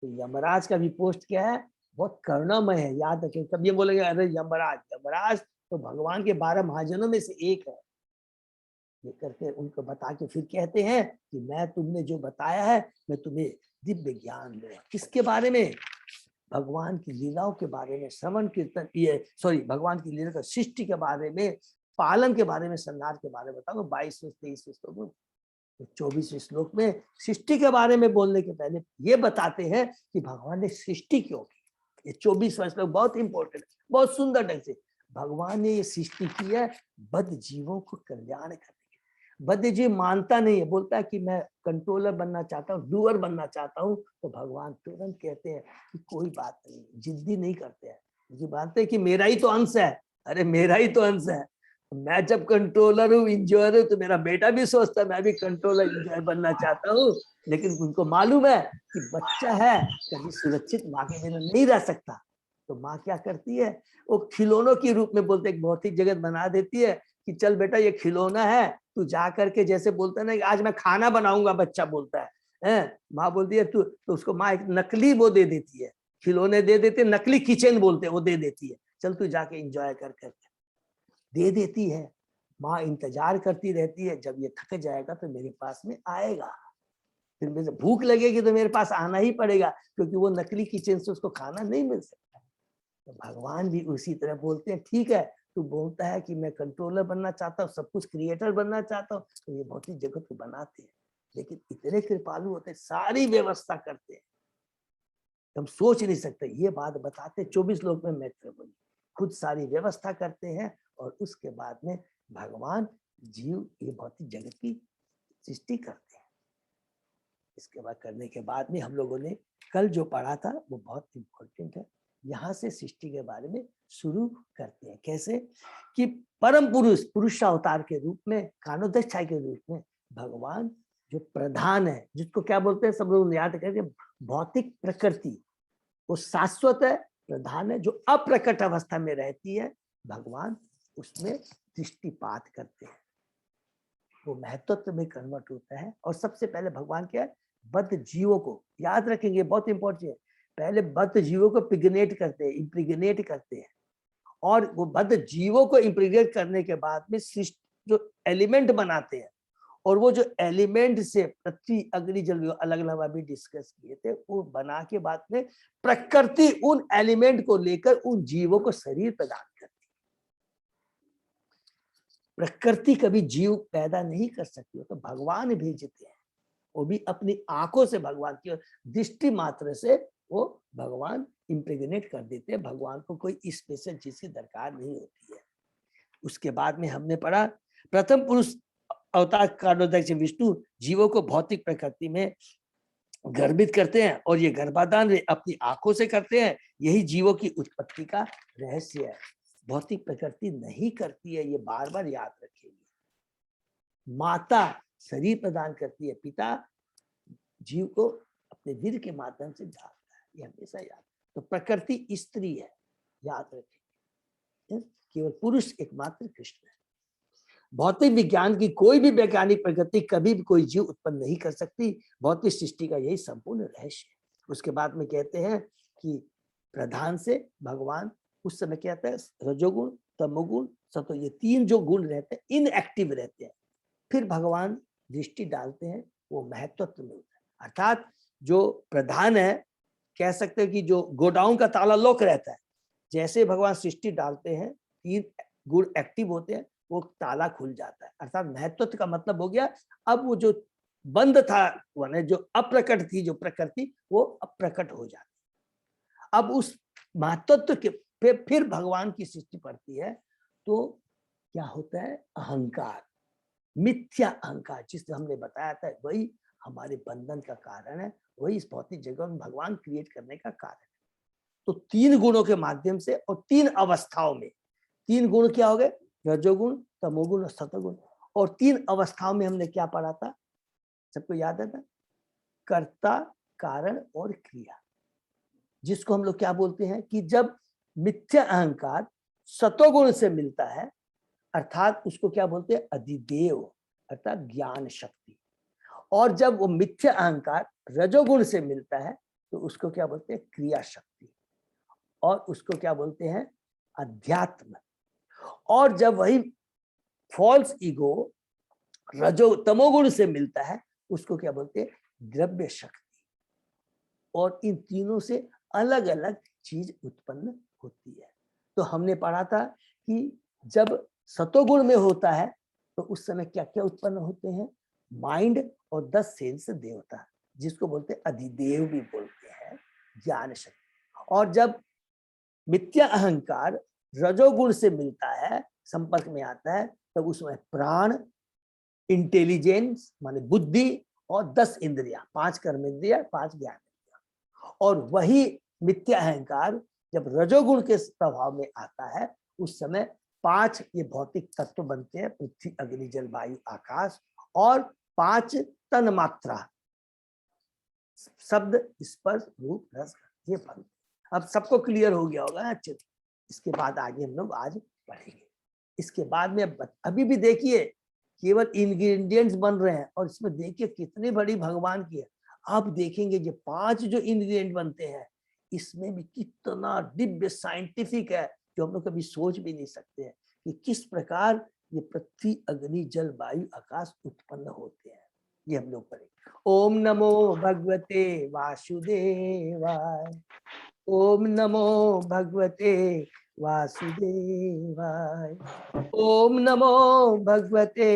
तो यमराज का भी पोस्ट क्या है? बहुत करुणामय है, याद रखें। कब ये बोलेंगे अरे यमराज, यमराज तो भगवान के 12 महाजनों में से एक है। ये करके उनको बता के फिर कहते हैं कि मैं तुमने जो बताया है, मैं तुम्हें दिव्य ज्ञान दूंगा। किसके बारे में? भगवान की लीलाओं के बारे में श्रवण कीर्तन, ये सॉरी भगवान की लीला का सृष्टि के बारे में, पालन के बारे में, संहार के बारे में बताऊंगा। 22-23 श्लोक में। 24वें श्लोक में सृष्टि के बारे में बोलने के पहले ये बताते हैं कि भगवान ने सृष्टि क्यों की। ये 24वां श्लोक बहुत इंपॉर्टेंट, बहुत सुंदर ढंग से भगवान ने ये सृष्टि की है बद्ध जीवों को कल्याण करने के। बद्ध जीव मानता नहीं है, बोलता है कि मैं कंट्रोलर बनना चाहता हूँ, डूअर बनना चाहता हूँ। तो भगवान तुरंत कहते हैं कि कोई बात नहीं, जिद्दी नहीं करते हैं, जी मानते हैं कि मेरा ही तो अंश है। अरे मेरा ही तो अंश है, मैं जब कंट्रोलर हूँ, इंजॉयर हूँ, तो मेरा बेटा भी सोचता है मैं भी कंट्रोलर इंजॉयर बनना चाहता हूँ। लेकिन उनको मालूम है कि बच्चा है, कभी सुरक्षित माँ के बिना नहीं रह सकता। तो माँ क्या करती है, वो खिलौनों के रूप में बोलते एक भौतिक जगत बना देती है कि चल बेटा ये खिलौना है, तू जा करके, जैसे बोलता है ना कि आज मैं खाना बनाऊंगा, बच्चा बोलता है, माँ बोलती है तू, तो उसको माँ एक नकली वो दे देती है, खिलौने दे देते, नकली किचन बोलते हैं, वो दे देती है, चल तू जाके एंजॉय कर करके दे देती है। माँ इंतजार करती रहती है, जब ये थक जाएगा तो मेरे पास में आएगा, फिर मुझे भूख लगेगी तो मेरे पास आना ही पड़ेगा, क्योंकि वो नकली किचन से उसको खाना नहीं मिल सकता। तो भगवान भी उसी तरह बोलते हैं, ठीक है तू बोलता है कि मैं कंट्रोलर बनना चाहता हूँ, सब कुछ क्रिएटर बनना चाहता हूँ, तो ये भौतिक जगत को बनाते हैं, लेकिन इतने कृपालु होते हैं, सारी व्यवस्था करते हैं, हम सोच नहीं सकते। ये बात बताते 24 लोक में मैत्र मुनि खुद सारी व्यवस्था करते हैं, और उसके बाद में भगवान जीव ये भौतिक जगत की सृष्टि करते हैं। इसके बाद करने के बाद में हम लोगों ने कल जो पढ़ा था वो बहुत इंपॉर्टेंट है। यहाँ से सृष्टि के बारे में शुरू करते हैं, कैसे कि परम पुरुष पुरुषावतार के रूप में, कानोदक्षाय के रूप में भगवान जो प्रधान है, जिसको क्या बोलते हैं सब लोग याद करके, भौतिक प्रकृति, वो शाश्वत है, प्रधान है, जो अप्रकट अवस्था में रहती है, भगवान उसमें दृष्टिपात करते हैं, वो महत्व में कन्वर्ट होता है। और सबसे पहले भगवान क्या है, बद्ध जीवों को, याद रखेंगे बहुत इंपॉर्टेंट है, पहले बद्ध जीवों को पिग्नेट करते हैं, इम्प्रिग्नेट करते हैं, और वो बद्ध जीवों को इम्प्रिग्नेट करने के बाद में जो एलिमेंट बनाते हैं, और वो जो एलिमेंट से पृथ्वी अग्नि जल अलग अलग अभी डिस्कस किए थे, वो बना के बाद में प्रकृति उन एलिमेंट को लेकर उन जीवों को शरीर प्रदान करती है। प्रकृति कभी जीव पैदा नहीं कर सकती, तो भगवान भेजते हैं, वो भी अपनी आंखों से भगवान की दृष्टि मात्र से वो भगवान इम्प्रेग्नेट कर देते हैं। भगवान को कोई स्पेशल चीज की दरकार नहीं होती है। उसके बाद में हमने पढ़ा प्रथम पुरुष अवतार कारणोदक विष्णु जीवों को भौतिक प्रकृति में गर्भित करते हैं, और ये गर्भाधान वे अपनी आंखों से करते हैं। यही जीवों की उत्पत्ति का रहस्य है, भौतिक प्रकृति नहीं करती है, ये बार बार याद रखिएगा। माता शरीर प्रदान करती है, पिता जीव को अपने वीर के माध्यम से डालता है, ये हमेशा याद। तो प्रकृति स्त्री है, याद रखिए, केवल पुरुष एकमात्र कृष्ण है। भौतिक विज्ञान की कोई भी वैज्ञानिक प्रगति कभी भी कोई जीव उत्पन्न नहीं कर सकती, भौतिक सृष्टि का यही संपूर्ण रहस्य है। उसके बाद में कहते हैं कि प्रधान से भगवान उस समय क्या कहता है, रजोगुण तमोगुण सतो, ये तीन जो गुण रहते हैं इनएक्टिव रहते हैं, फिर भगवान दृष्टि डालते हैं, वो महत्वत्व में होता है। अर्थात जो प्रधान है, कह सकते हैं कि जो गोडाउन का ताला लॉक रहता है, जैसे भगवान सृष्टि डालते हैं, तीन गुण एक्टिव होते हैं, वो ताला खुल जाता है। अर्थात महत्वत्व का मतलब हो गया, अब वो जो बंद था, जो अप्रकट थी जो प्रकृति, वो अप्रकट हो जाती है। अब उस महत्वत्व के पे फिर भगवान की सृष्टि पड़ती है, तो क्या होता है, अहंकार, मिथ्या अहंकार, जिससे हमने बताया था, वही हमारे बंधन का कारण है, वही इस भौतिक जगत में भगवान क्रिएट करने का कारण है। तो तीन गुणों के माध्यम से और तीन अवस्थाओं में, तीन गुण क्या हो गए, रजोगुण तमोगुण और सतोगुण, और तीन अवस्थाओं में हमने क्या पढ़ा था, सबको याद है ना, कर्ता कारण और क्रिया, जिसको हम लोग क्या बोलते हैं कि जब मिथ्या अहंकार सतोगुण से मिलता है, अर्थात उसको क्या बोलते हैं, अधिदेव, अर्थात ज्ञान शक्ति, और जब वो मिथ्या अहंकार रजोगुण से मिलता है, तो उसको क्या बोलते हैं, क्रिया शक्ति, और उसको क्या बोलते हैं, अध्यात्म। और जब वही फॉल्स ईगो रजो तमोगुण से मिलता है, उसको क्या बोलते हैं, द्रव्य शक्ति। और इन तीनों से अलग अलग चीज उत्पन्न होती है। तो हमने पढ़ा था कि जब सतोगुण में होता है, तो उस समय क्या क्या उत्पन्न होते हैं, माइंड और 10 सेंस देवता, जिसको बोलते हैं अधिदेव भी बोलते हैं, ज्ञान शक्ति। और जब मिथ्या अहंकार रजोगुण से मिलता है, संपर्क में आता है, तब उसमें प्राण, इंटेलिजेंस माने बुद्धि, और 10 इंद्रियां, 5 कर्म इंद्रिया, 5 ज्ञान इंद्रिया। और वही मिथ्या अहंकार जब रजोगुण के प्रभाव में आता है, उस समय 5 ये भौतिक तत्व बनते हैं, पृथ्वी अग्नि जल वायु आकाश, और 5 तन मात्रा, शब्द स्पर्श रूप रस ये बनते। अब सबको क्लियर हो गया होगा अच्छे। इसके बाद आगे हम लोग आज पढ़ेंगे। इसके बाद में अभी भी देखिए केवल इंग्रेडिएंट्स बन रहे हैं, और इसमें देखिए कितनी बड़ी भगवान की है। अब देखेंगे जो 5 जो इंग्रेडिएंट बनते हैं, इसमें भी कितना दिव्य साइंटिफिक है, जो हम लोग कभी सोच भी नहीं सकते हैं कि किस प्रकार ये पृथ्वी अग्नि जल वायु आकाश उत्पन्न होते हैं। ये हम लोग पढ़ेंगे। ओम नमो भगवते वासुदेवाय। ओम नमो भगवते वासुदेवाय। ओम नमो भगवते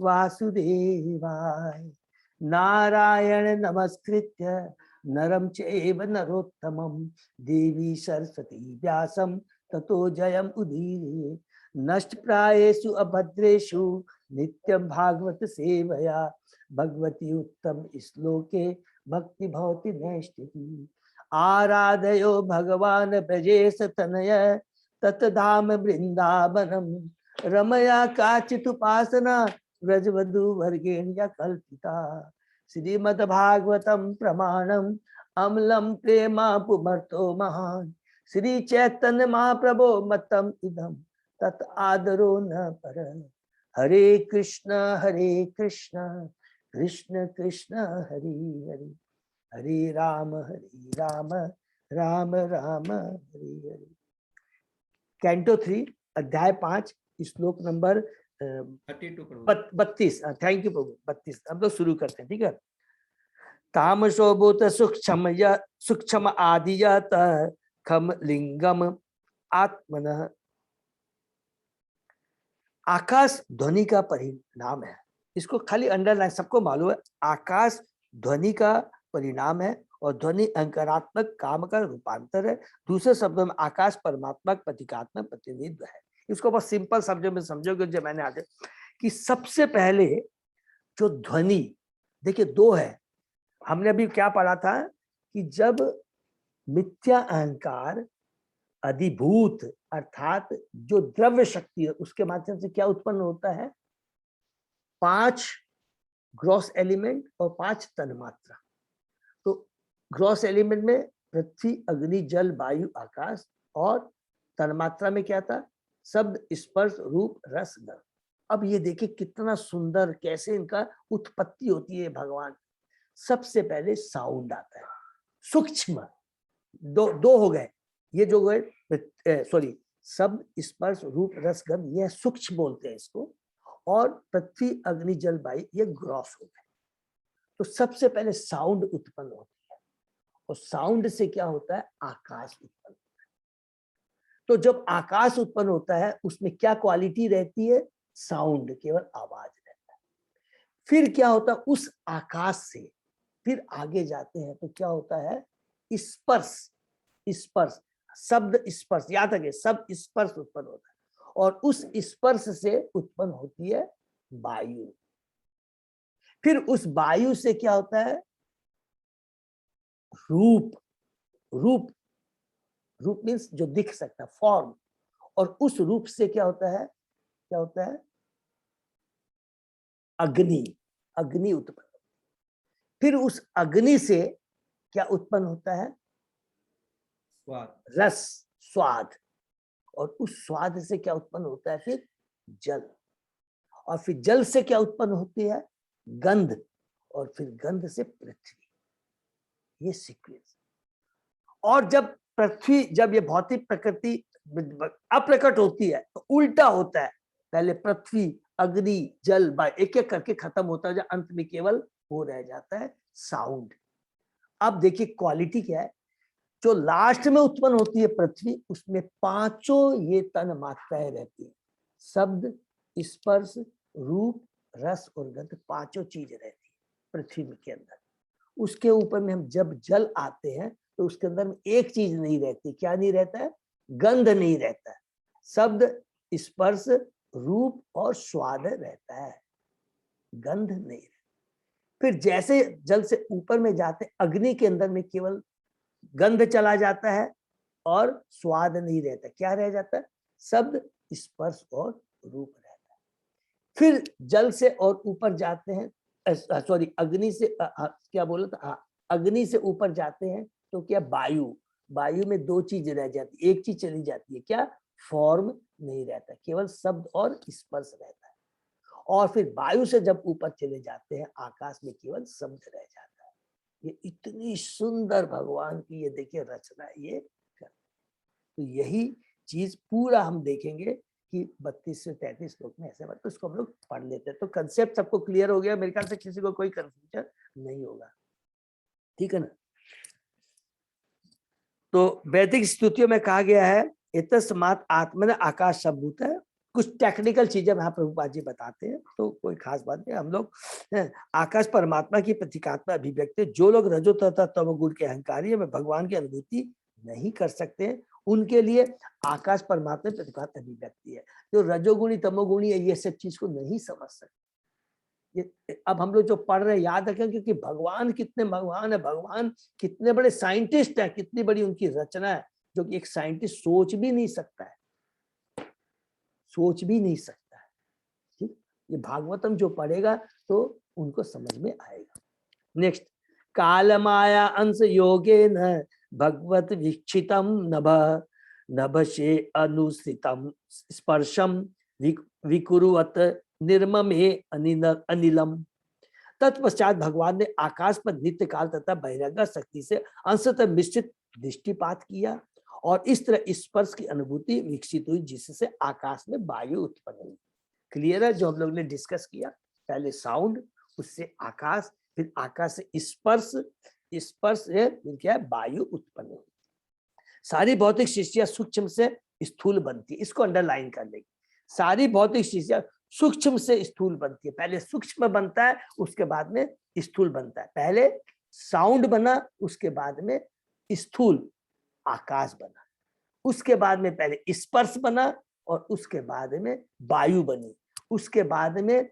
वासुदेवाय। नारायण नमस्कृत्य नरं चैव नरोत्तमं देवी सरस्वती व्यासं ततो जयम् उदीरये। नष्टप्रायेषु अभद्रेषु नित्यं भागवत सेवया भगवती उत्तम श्लोके भक्ति भवति नैष्ठिकी। आराधयो भगवान ब्रजेश तनय ततधाम वृंदावनम रमया काचिदुपासना व्रजवधू वर्गेण्य कल्पिता। श्रीमद्भागवतम प्रमाणम अम्लम प्रेमा पुमर्तो महान श्री चैतन्य महाप्रभो मतम इदम तत् आदरो न पर। हरे कृष्ण कृष्ण कृष्ण हरे हरे हरे राम राम राम हरे हरे। कैंटो 3 अध्याय 5 श्लोक नंबर 32। थैंक यू प्रभु। 32 हम लोग शुरू करते हैं, ठीक है। तामसो भूत सूक्ष्म आदियत खम लिंगम आत्मनः। आकाश ध्वनि का परिणाम है। इसको खाली अंडरलाइन, सबको मालूम है आकाश ध्वनि का परिणाम है, और ध्वनि अहंकारात्मक काम का रूपांतर है। दूसरे शब्दों में आकाश परमात्मक प्रतीकात्मक प्रतिनिधित्व है। इसको बस सिंपल शब्दों में समझोगे जो मैंने आगे कि सबसे पहले जो ध्वनि देखिए 2 है। हमने अभी क्या पढ़ा था कि जब मिथ्या अहंकार अधिभूत अर्थात जो द्रव्य शक्ति है उसके माध्यम से क्या उत्पन्न होता है, 5 ग्रॉस एलिमेंट और 5 तन्मात्रा। तो ग्रॉस एलिमेंट में पृथ्वी अग्नि जल वायु आकाश, और तन्मात्रा में क्या था, शब्द स्पर्श रूप रस गंध। अब ये देखिए कितना सुंदर कैसे इनका उत्पत्ति होती है भगवान। सबसे पहले साउंड आता है, सूक्ष्म दो हो गए, ये जो गए सॉरी शब्द स्पर्श रूप रस गंध ये सूक्ष्म बोलते हैं इसको, और पृथ्वी अग्नि जल वायु ये ग्रॉस हो गए। तो सबसे पहले साउंड उत्पन्न होती है, और साउंड से क्या होता है, आकाश उत्पन्न होता है। तो जब आकाश उत्पन्न होता है उसमें क्या क्वालिटी रहती है, साउंड केवल आवाज रहता है। फिर क्या होता है, उस आकाश से फिर आगे जाते हैं तो क्या होता है, स्पर्श स्पर्श शब्द स्पर्श, याद रखिए शब्द स्पर्श उत्पन्न होता है, और उस स्पर्श से उत्पन्न होती है वायु। फिर उस वायु से क्या होता है, रूप रूप रूप मीन्स जो दिख सकता है, फॉर्म, और उस रूप से क्या होता है, क्या होता है, अग्नि अग्नि उत्पन्न। फिर उस अग्नि से क्या उत्पन्न होता है, रस स्वाद, और उस स्वाद से क्या उत्पन्न होता है, फिर जल, और फिर जल से क्या उत्पन्न होती है, गंध, और फिर गंध से पृथ्वी। ये सीक्वेंस। और जब पृथ्वी, जब ये भौतिक प्रकृति अप्रकट होती है तो उल्टा होता है, पहले पृथ्वी अग्नि जल वायु एक एक करके खत्म होता है, जो अंत में केवल वो रह जाता है साउंड। अब देखिए क्वालिटी क्या है, जो लास्ट में उत्पन्न होती है पृथ्वी, उसमें 5 ये तन मात्राएं रहती है, शब्द स्पर्श रूप रस और गंध, 5 चीज रहती है पृथ्वी के अंदर। उसके ऊपर में हम जब जल आते हैं तो उसके अंदर में एक चीज नहीं रहती, क्या नहीं रहता है, गंध नहीं रहता है, शब्द स्पर्श रूप और स्वाद रहता है, गंध नहीं रहता। फिर जैसे जल से ऊपर में जाते हैं, अग्नि के अंदर में केवल गंध चला जाता है और स्वाद नहीं रहता, क्या रह जाता है, शब्द स्पर्श और रूप रहता है। फिर जल से और ऊपर जाते हैं, सॉरी अग्नि से क्या बोला था, अग्नि से ऊपर जाते हैं तो क्या वायु, वायु में दो चीज रह जाती है, एक चीज चली जाती है, क्या, फॉर्म नहीं रहता, केवल शब्द और स्पर्श रहता है। और फिर वायु से जब ऊपर चले जाते हैं आकाश में केवल शब्द रह जाता है। ये इतनी सुंदर भगवान की ये देखिए रचना है ये। तो यही चीज पूरा हम देखेंगे कि 32 से 33 श्लोक में ऐसे तो इसको हम लोग पढ़ लेते हैं। तो कंसेप्ट सबको क्लियर हो गया मेरे ख्याल से, किसी को कोई कंफ्यूजन नहीं होगा, ठीक है ना। तो वैदिक स्तुतियों में कहा गया है इतस्मात् आत्मन आकाश संभूत है। कुछ टेक्निकल चीजें वहां प्रभुपाद जी बताते हैं, तो कोई खास बात नहीं। हम लोग आकाश परमात्मा की प्रतीकात्मक अभिव्यक्ति, जो लोग रजो तथा तमोगुण के अहंकारी है वे भगवान की अनुभूति नहीं कर सकते, उनके लिए आकाश परमात्मा प्रतीकात्मक अभिव्यक्ति है। जो रजोगुणी तमोगुणी है ये सब चीज को नहीं समझ सकते। अब हम लोग जो पढ़ रहे हैं याद रखें, क्योंकि भगवान कितने महान है, भगवान कितने बड़े साइंटिस्ट है, कितनी बड़ी उनकी रचना है, जो कि एक साइंटिस्ट सोच भी नहीं सकता है, सोच भी नहीं सकता है। ठीक, ये भागवतम जो पढ़ेगा तो उनको समझ में आएगा। नेक्स्ट, काल माया अंश योगे न भगवत वीक्षितम नभ नभशे अनुस्थितम स्पर्शम विकुरुवत निर्ममे अनिलम। तत्पश्चात भगवान ने आकाश पर नित्य काल तथा बहिरंगा शक्ति से अंशतः मिश्रित दृष्टिपात किया और इस तरह स्पर्श की अनुभूति विकसित हुई, जिससे आकाश में वायु उत्पन्न हुई। क्लियर है जो हम लोग ने डिस्कस किया, पहले साउंड, उससे आकाश, फिर आकाश से स्पर्श, स्पर्श से फिर क्या है, वायु उत्पन्न हुई। सारी भौतिक सृष्टियां सूक्ष्म से स्थूल बनती है, इसको अंडरलाइन कर लेंगे। सारी भौतिक सृष्टियां सूक्ष्म से स्थूल बनती है, पहले सूक्ष्म बनता है उसके बाद में स्थूल बनता है। पहले साउंड बना, उसके बाद में स्थूल आकाश बना, उसके बाद में पहले स्पर्श बना और उसके बाद में वायु बनी, उसके बाद में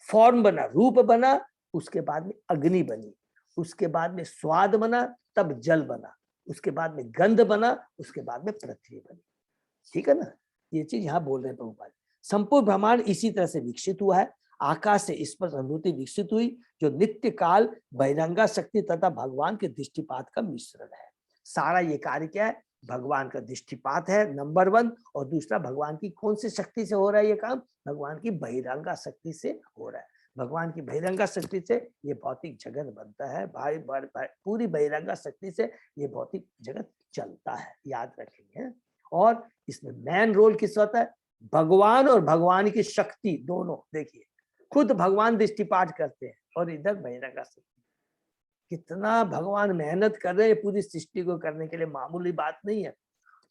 फॉर्म बना, रूप बना, उसके बाद में अग्नि बनी, उसके बाद में स्वाद बना, तब जल बना, उसके बाद में गंध बना, उसके बाद में पृथ्वी बनी। ठीक है ना, ये चीज यहाँ बोल रहे हैं प्रभुपाद। संपूर्ण ब्रह्मांड इसी तरह से विकसित हुआ है। आकाश से स्पर्श अनुभूति विकसित हुई, जो नित्य काल बहिरंगा शक्ति तथा भगवान के दृष्टिपात का मिश्रण है। सारा ये कार्य क्या है, भगवान का दृष्टिपात है नंबर 1, और दूसरा भगवान की कौन सी शक्ति से हो रहा है ये काम, भगवान की बहिरंगा शक्ति से हो रहा है। भगवान की बहिरंगा शक्ति से ये भौतिक जगत बनता है, भाई पूरी बहिरंगा शक्ति से ये भौतिक जगत चलता है, याद रखेंगे। और इसमें मेन रोल किस होता है, भगवान और भगवान की शक्ति दोनों। देखिए खुद भगवान दृष्टिपात करते हैं और इधर बहिरंगा शक्ति, कितना भगवान मेहनत कर रहे हैं पूरी सृष्टि को करने के लिए, मामूली बात नहीं है।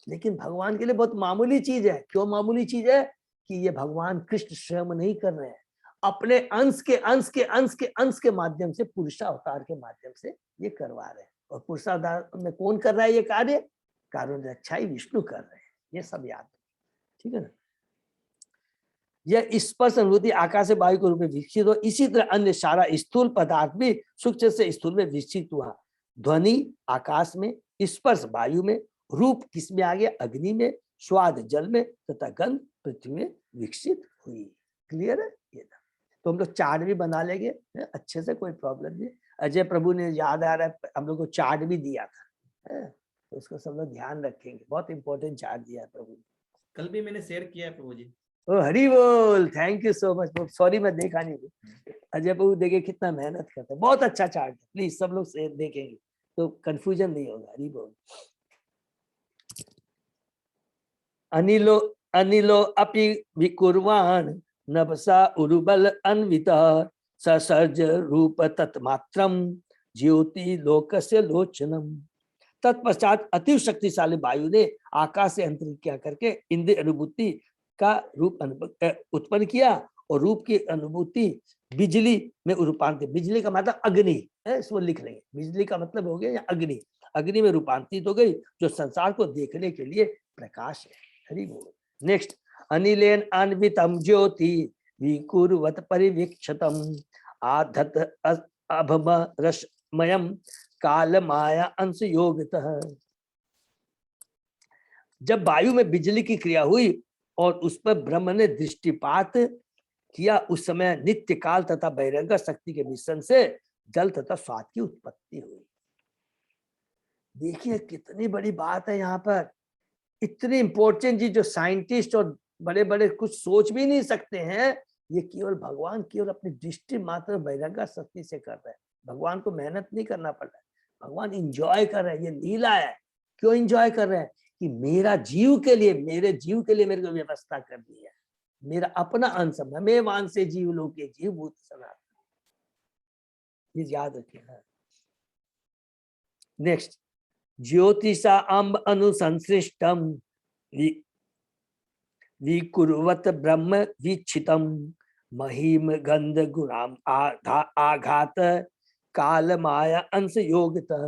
लेकिन भगवान के लिए बहुत मामूली चीज है। क्यों मामूली चीज है, कि ये भगवान कृष्ण स्वयं नहीं कर रहे हैं, अपने अंश के अंश के अंश के अंश के माध्यम से, पुरुषावतार के माध्यम से ये करवा रहे हैं। और पुरुषावतार में कौन कर रहा है ये कार्य, कारण रक्षाई विष्णु कर रहे हैं, ये सब याद है। ठीक है ना। यह स्पर्श अनुभूति आकाश से वायु के रूप में विकसित हो, इसी तरह अन्य सारा स्थूल पदार्थ भी सूक्ष्म से स्थूल में विकसित हुआ। ध्वनि आकाश में, स्पर्श वायु में, रूप किसमें आ गया, अग्नि में, स्वाद जल में, तथा गंध पृथ्वी में विकसित हुई। क्लियर है ये ना। तो हम लोग चार्ट भी बना लेंगे अच्छे से, कोई प्रॉब्लम नहीं। अजय प्रभु ने याद आ रहा है हम लोग को चार्ट भी दिया था, तो उसको सब लोग ध्यान रखेंगे, बहुत इंपॉर्टेंट चार्ट दिया है प्रभु ने। कल भी मैंने शेयर किया है प्रभु जी। ओ हरि बोल, thank you so much. Sorry मैं देखा नहीं। अजय प्रभु देखिए कितना मेहनत करते हैं, बहुत अच्छा चार्ट है, प्लीज सब लोग देखेंगे तो कंफ्यूजन नहीं होगा। हरि बोल। अनिलो अनिलो अपि विकुर्वाण नभसा उरुबल अन्वित ससर्ज रूप तत्मात्रम ज्योति लोकस्य लोचनम। तत्पश्चात अति शक्तिशाली वायु ने आकाश से अंतरिक्ष क्या करके इंद्रिय अनुभूति का रूप उत्पन्न किया, और रूप की अनुभूति बिजली में रूपांतरित। बिजली का मतलब अग्नि है, इसको लिख लेंगे। बिजली का मतलब हो गया या अग्नि, अग्नि में रूपांतरित हो गई, जो संसार को देखने के लिए प्रकाश है। हरि बोल। नेक्स्ट, अनिलेन अन्वितम ज्योति विकुर्वत परिवीक्षतम आधत अभम रसमयम काल माया अंश योगतः। जब वायु में बिजली की क्रिया हुई और उस पर ब्रह्म ने दृष्टिपात किया। उस समय नित्य काल तथा बहिरंग शक्ति के मिश्रण से जल तथा स्वाद की उत्पत्ति हुई। देखिए कितनी बड़ी बात है यहाँ पर, इतनी इंपॉर्टेंट चीज जो साइंटिस्ट और बड़े बड़े कुछ सोच भी नहीं सकते हैं, ये केवल भगवान केवल अपनी दृष्टि मात्र बहिरंग शक्ति से कर रहे हैं। भगवान को मेहनत नहीं करना पड़ रहा है, भगवान इंजॉय कर रहे हैं, ये लीला है। क्यों इंजॉय कर रहे हैं? कि मेरा जीव के लिए, मेरे जीव के लिए मेरे को व्यवस्था करनी है, मेरा अपना अंश मैं वान से जीव लोके जीव भूत सनातन, ये याद रखिए। नेक्स्ट, ज्योतिषा अम्ब अनुसंसृष्टम विकुर्वत ब्रह्म वीक्षितम महिम गंध गुणाम आघात काल माया अंश योगतः।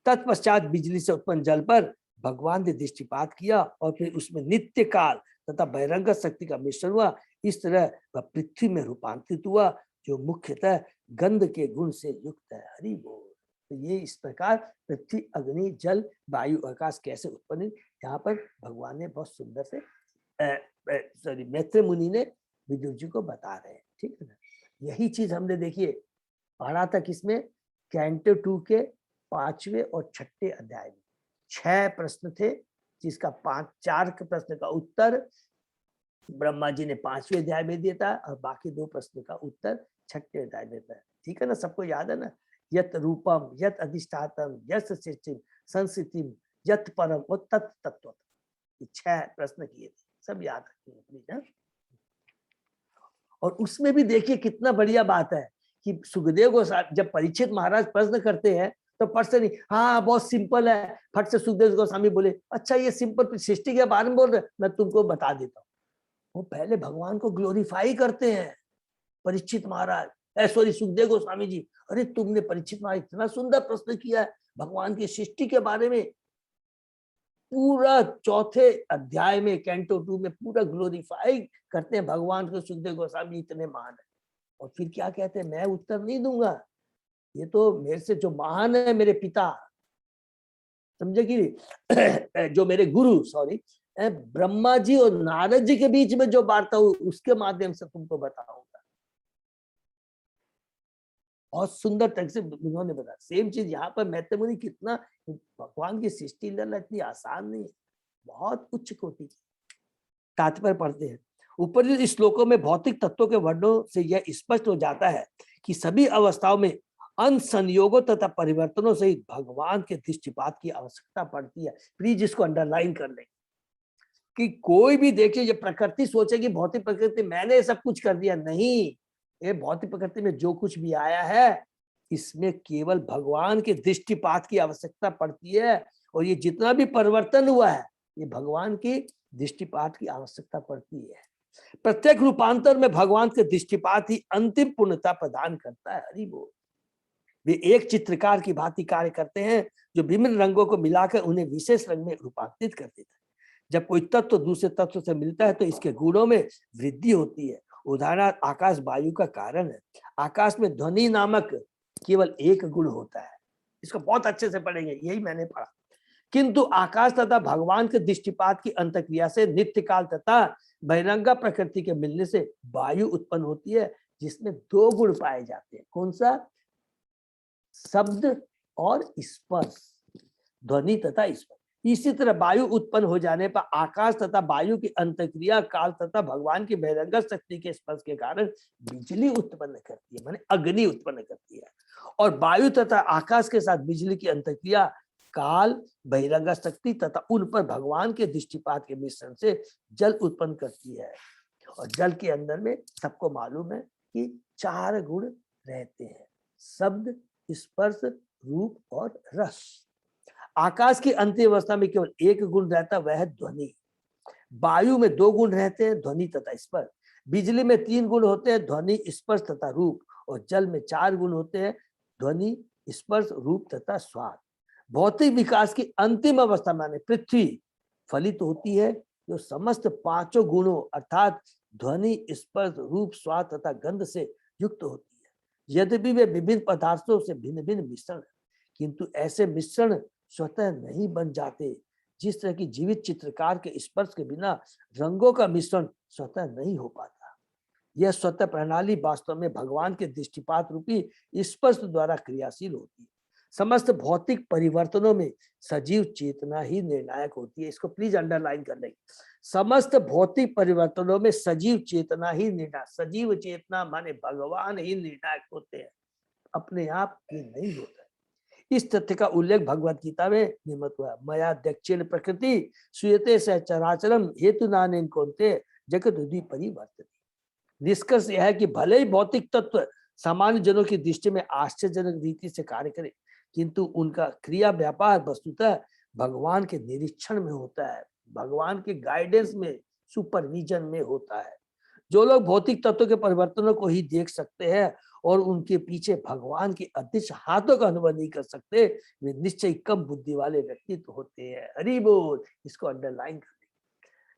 तत्पश्चात बिजली से उत्पन्न जल पर भगवान ने दृष्टिपात किया और फिर उसमें नित्य काल तथा बहिरंग शक्ति का मिश्रण हुआ। इस तरह वह पृथ्वी में रूपांतरित हुआ, जो मुख्यतः गंध के गुण से युक्त है। हरि बोल। तो ये इस प्रकार पृथ्वी, अग्नि, जल, वायु, आकाश कैसे उत्पन्न, यहाँ पर भगवान ने बहुत सुंदर से मैत्रेय मुनि ने विदुर जी को बता रहे हैं। ठीक है ना, यही चीज हमने देखिए पढ़ा था किसमें, कैंटो 2 के 5वें और 6ठे अध्याय में 6 प्रश्न थे, जिसका 4 प्रश्न का उत्तर ब्रह्मा जी ने 5वें अध्याय में दिया था और बाकी 2 प्रश्न का उत्तर 6ठे अध्याय में था। ठीक है ना, सबको याद है ना। यत रूपम यत अधिष्ठातम यत सृष्टिम संस्थितिम यत परम और तत् तत्व, 6 प्रश्न किए थे, सब याद रखिए प्लीज। और उसमें भी देखिए कितना बढ़िया बात है कि सुखदेव को जब परीक्षित महाराज प्रश्न करते हैं तो प्रश्न नहीं, हाँ बहुत सिंपल है, फट से सुखदेव गोस्वामी बोले अच्छा ये सिंपल सृष्टि के बारे में बोल रहे, मैं तुमको बता देता हूँ। वो पहले भगवान को ग्लोरीफाई करते हैं परीक्षित महाराज, सॉरी सुखदेव गोस्वामी जी। अरे तुमने परीक्षित महाराज इतना सुंदर प्रश्न किया है भगवान की सृष्टि के बारे में, पूरा 4थे अध्याय में कैंटो 2 में पूरा ग्लोरीफाई करते हैं भगवान को। सुखदेव गोस्वामी इतने महान है, और फिर क्या कहते हैं, मैं उत्तर नहीं दूंगा, ये तो मेरे से जो महान है मेरे पिता, समझे कि जो मेरे गुरु, सॉरी ब्रह्मा जी और नारद जी के बीच में जो वार्ता हुई उसके माध्यम से तुमको बताऊंगा। बहुत सुंदर तरीके से उन्होंने बताया। सेम चीज यहाँ पर मैत्रेय मुनि, कितना भगवान की सृष्टि लीला इतनी आसान नहीं है, बहुत उच्च कोटि की। तात्पर्य पढ़ते हैं, ऊपर श्लोकों में भौतिक तत्वों के वर्णों से यह स्पष्ट हो जाता है कि सभी अवस्थाओं में अनसंयोगों तथा परिवर्तनों से भगवान के दृष्टिपात की आवश्यकता पड़ती है। प्लीज इसको अंडरलाइन कर लें कि कोई भी देखिए ये प्रकृति सोचेगी भौतिक प्रकृति मैंने सब कुछ कर दिया, नहीं, ये भौतिक प्रकृति में जो कुछ भी आया है इसमें केवल भगवान के दृष्टिपात की आवश्यकता पड़ती है, और ये जितना भी परिवर्तन हुआ है ये भगवान की दृष्टिपात की आवश्यकता पड़ती है। प्रत्येक रूपांतर में भगवान के दृष्टिपात ही अंतिम पूर्णता प्रदान करता है। हरि बोल। वे एक चित्रकार की भांति कार्य करते हैं जो विभिन्न रंगों को मिलाकर उन्हें विशेष रंग में रूपांतरित कर देता है। जब कोई तत्व दूसरे तत्व से मिलता है तो इसके गुणों में वृद्धि होती है। उदाहरण आकाश वायु का कारण है। आकाश में ध्वनि नामक केवल एक गुण होता है, इसको बहुत अच्छे से पढ़ेंगे, यही मैंने पढ़ा। किंतु आकाश तथा भगवान के दृष्टिपात की अंतक्रिया से नित्य काल तथा बहिरंगा प्रकृति के मिलने से वायु उत्पन्न होती है, जिसमें 2 गुण पाए जाते हैं। कौन सा? शब्द और स्पर्श, ध्वनि तथा स्पर्श। इसी तरह वायु उत्पन्न हो जाने पर आकाश तथा वायु की अंतक्रिया काल तथा भगवान की बहिरंग शक्ति के स्पर्श के कारण बिजली उत्पन्न करती है, माने अग्नि उत्पन्न करती है। और वायु तथा आकाश के साथ बिजली की अंतक्रिया काल, बहिरंग शक्ति तथा उन पर भगवान के दृष्टिपात के मिश्रण से जल उत्पन्न करती है। और जल के अंदर में सबको मालूम है कि 4 गुण रहते हैं, शब्द, स्पर्श, रूप और रस। आकाश की अंतिम अवस्था में केवल 1 गुण रहता है, वह है ध्वनि। वायु में 2 गुण रहते हैं, ध्वनि तथा स्पर्श। बिजली में 3 गुण होते हैं, ध्वनि, स्पर्श तथा रूप। और जल में 4 गुण होते हैं, ध्वनि, स्पर्श, रूप तथा स्वाद। भौतिक विकास की अंतिम अवस्था माने पृथ्वी फलित होती है, जो समस्त 5 गुणों अर्थात ध्वनि, स्पर्श, रूप, स्वाद तथा गंध से युक्त होती है। यद्यपि वे विभिन्न पदार्थों से भिन्न भिन्न मिश्रण है, किंतु ऐसे मिश्रण स्वतः नहीं बन जाते, जिस तरह की जीवित चित्रकार के स्पर्श के बिना रंगों का मिश्रण स्वतः नहीं हो पाता। यह स्वतः प्रणाली वास्तव में भगवान के दृष्टिपात रूपी स्पर्श द्वारा क्रियाशील होती है। समस्त भौतिक परिवर्तनों में सजीव चेतना ही निर्णायक होती है। इसको प्लीज अंडरलाइन कर लें। समस्त भौतिक परिवर्तनों में सजीव चेतना ही निर्णायक, सजीव चेतना माने भगवान ही निर्णायक होते हैं, अपने आप ये नहीं होता है। इस तथ्य का उल्लेख भगवत गीता में नियमित हुआ है। मया दक्षिण प्रकृति सुयते स चराचरम हेतु नानेन कौन्ते जगत उदी परिवर्तन। निष्कर्ष यह है कि भले ही भौतिक तत्व सामान्य जनों की दृष्टि में आश्चर्यजनक रीति से कार्य करे, किंतु उनका क्रिया व्यापार वस्तुतः भगवान के निरीक्षण में होता है, भगवान के गाइडेंस में, सुपरविजन में होता है। जो लोग भौतिक तत्वों के परिवर्तनों को ही देख सकते हैं और उनके पीछे भगवान के अदृश्य हाथों का अनुभव नहीं कर सकते, वे निश्चय कम बुद्धि वाले व्यक्तित्व होते हैं। हरि बोल, इसको अंडरलाइन कर दें।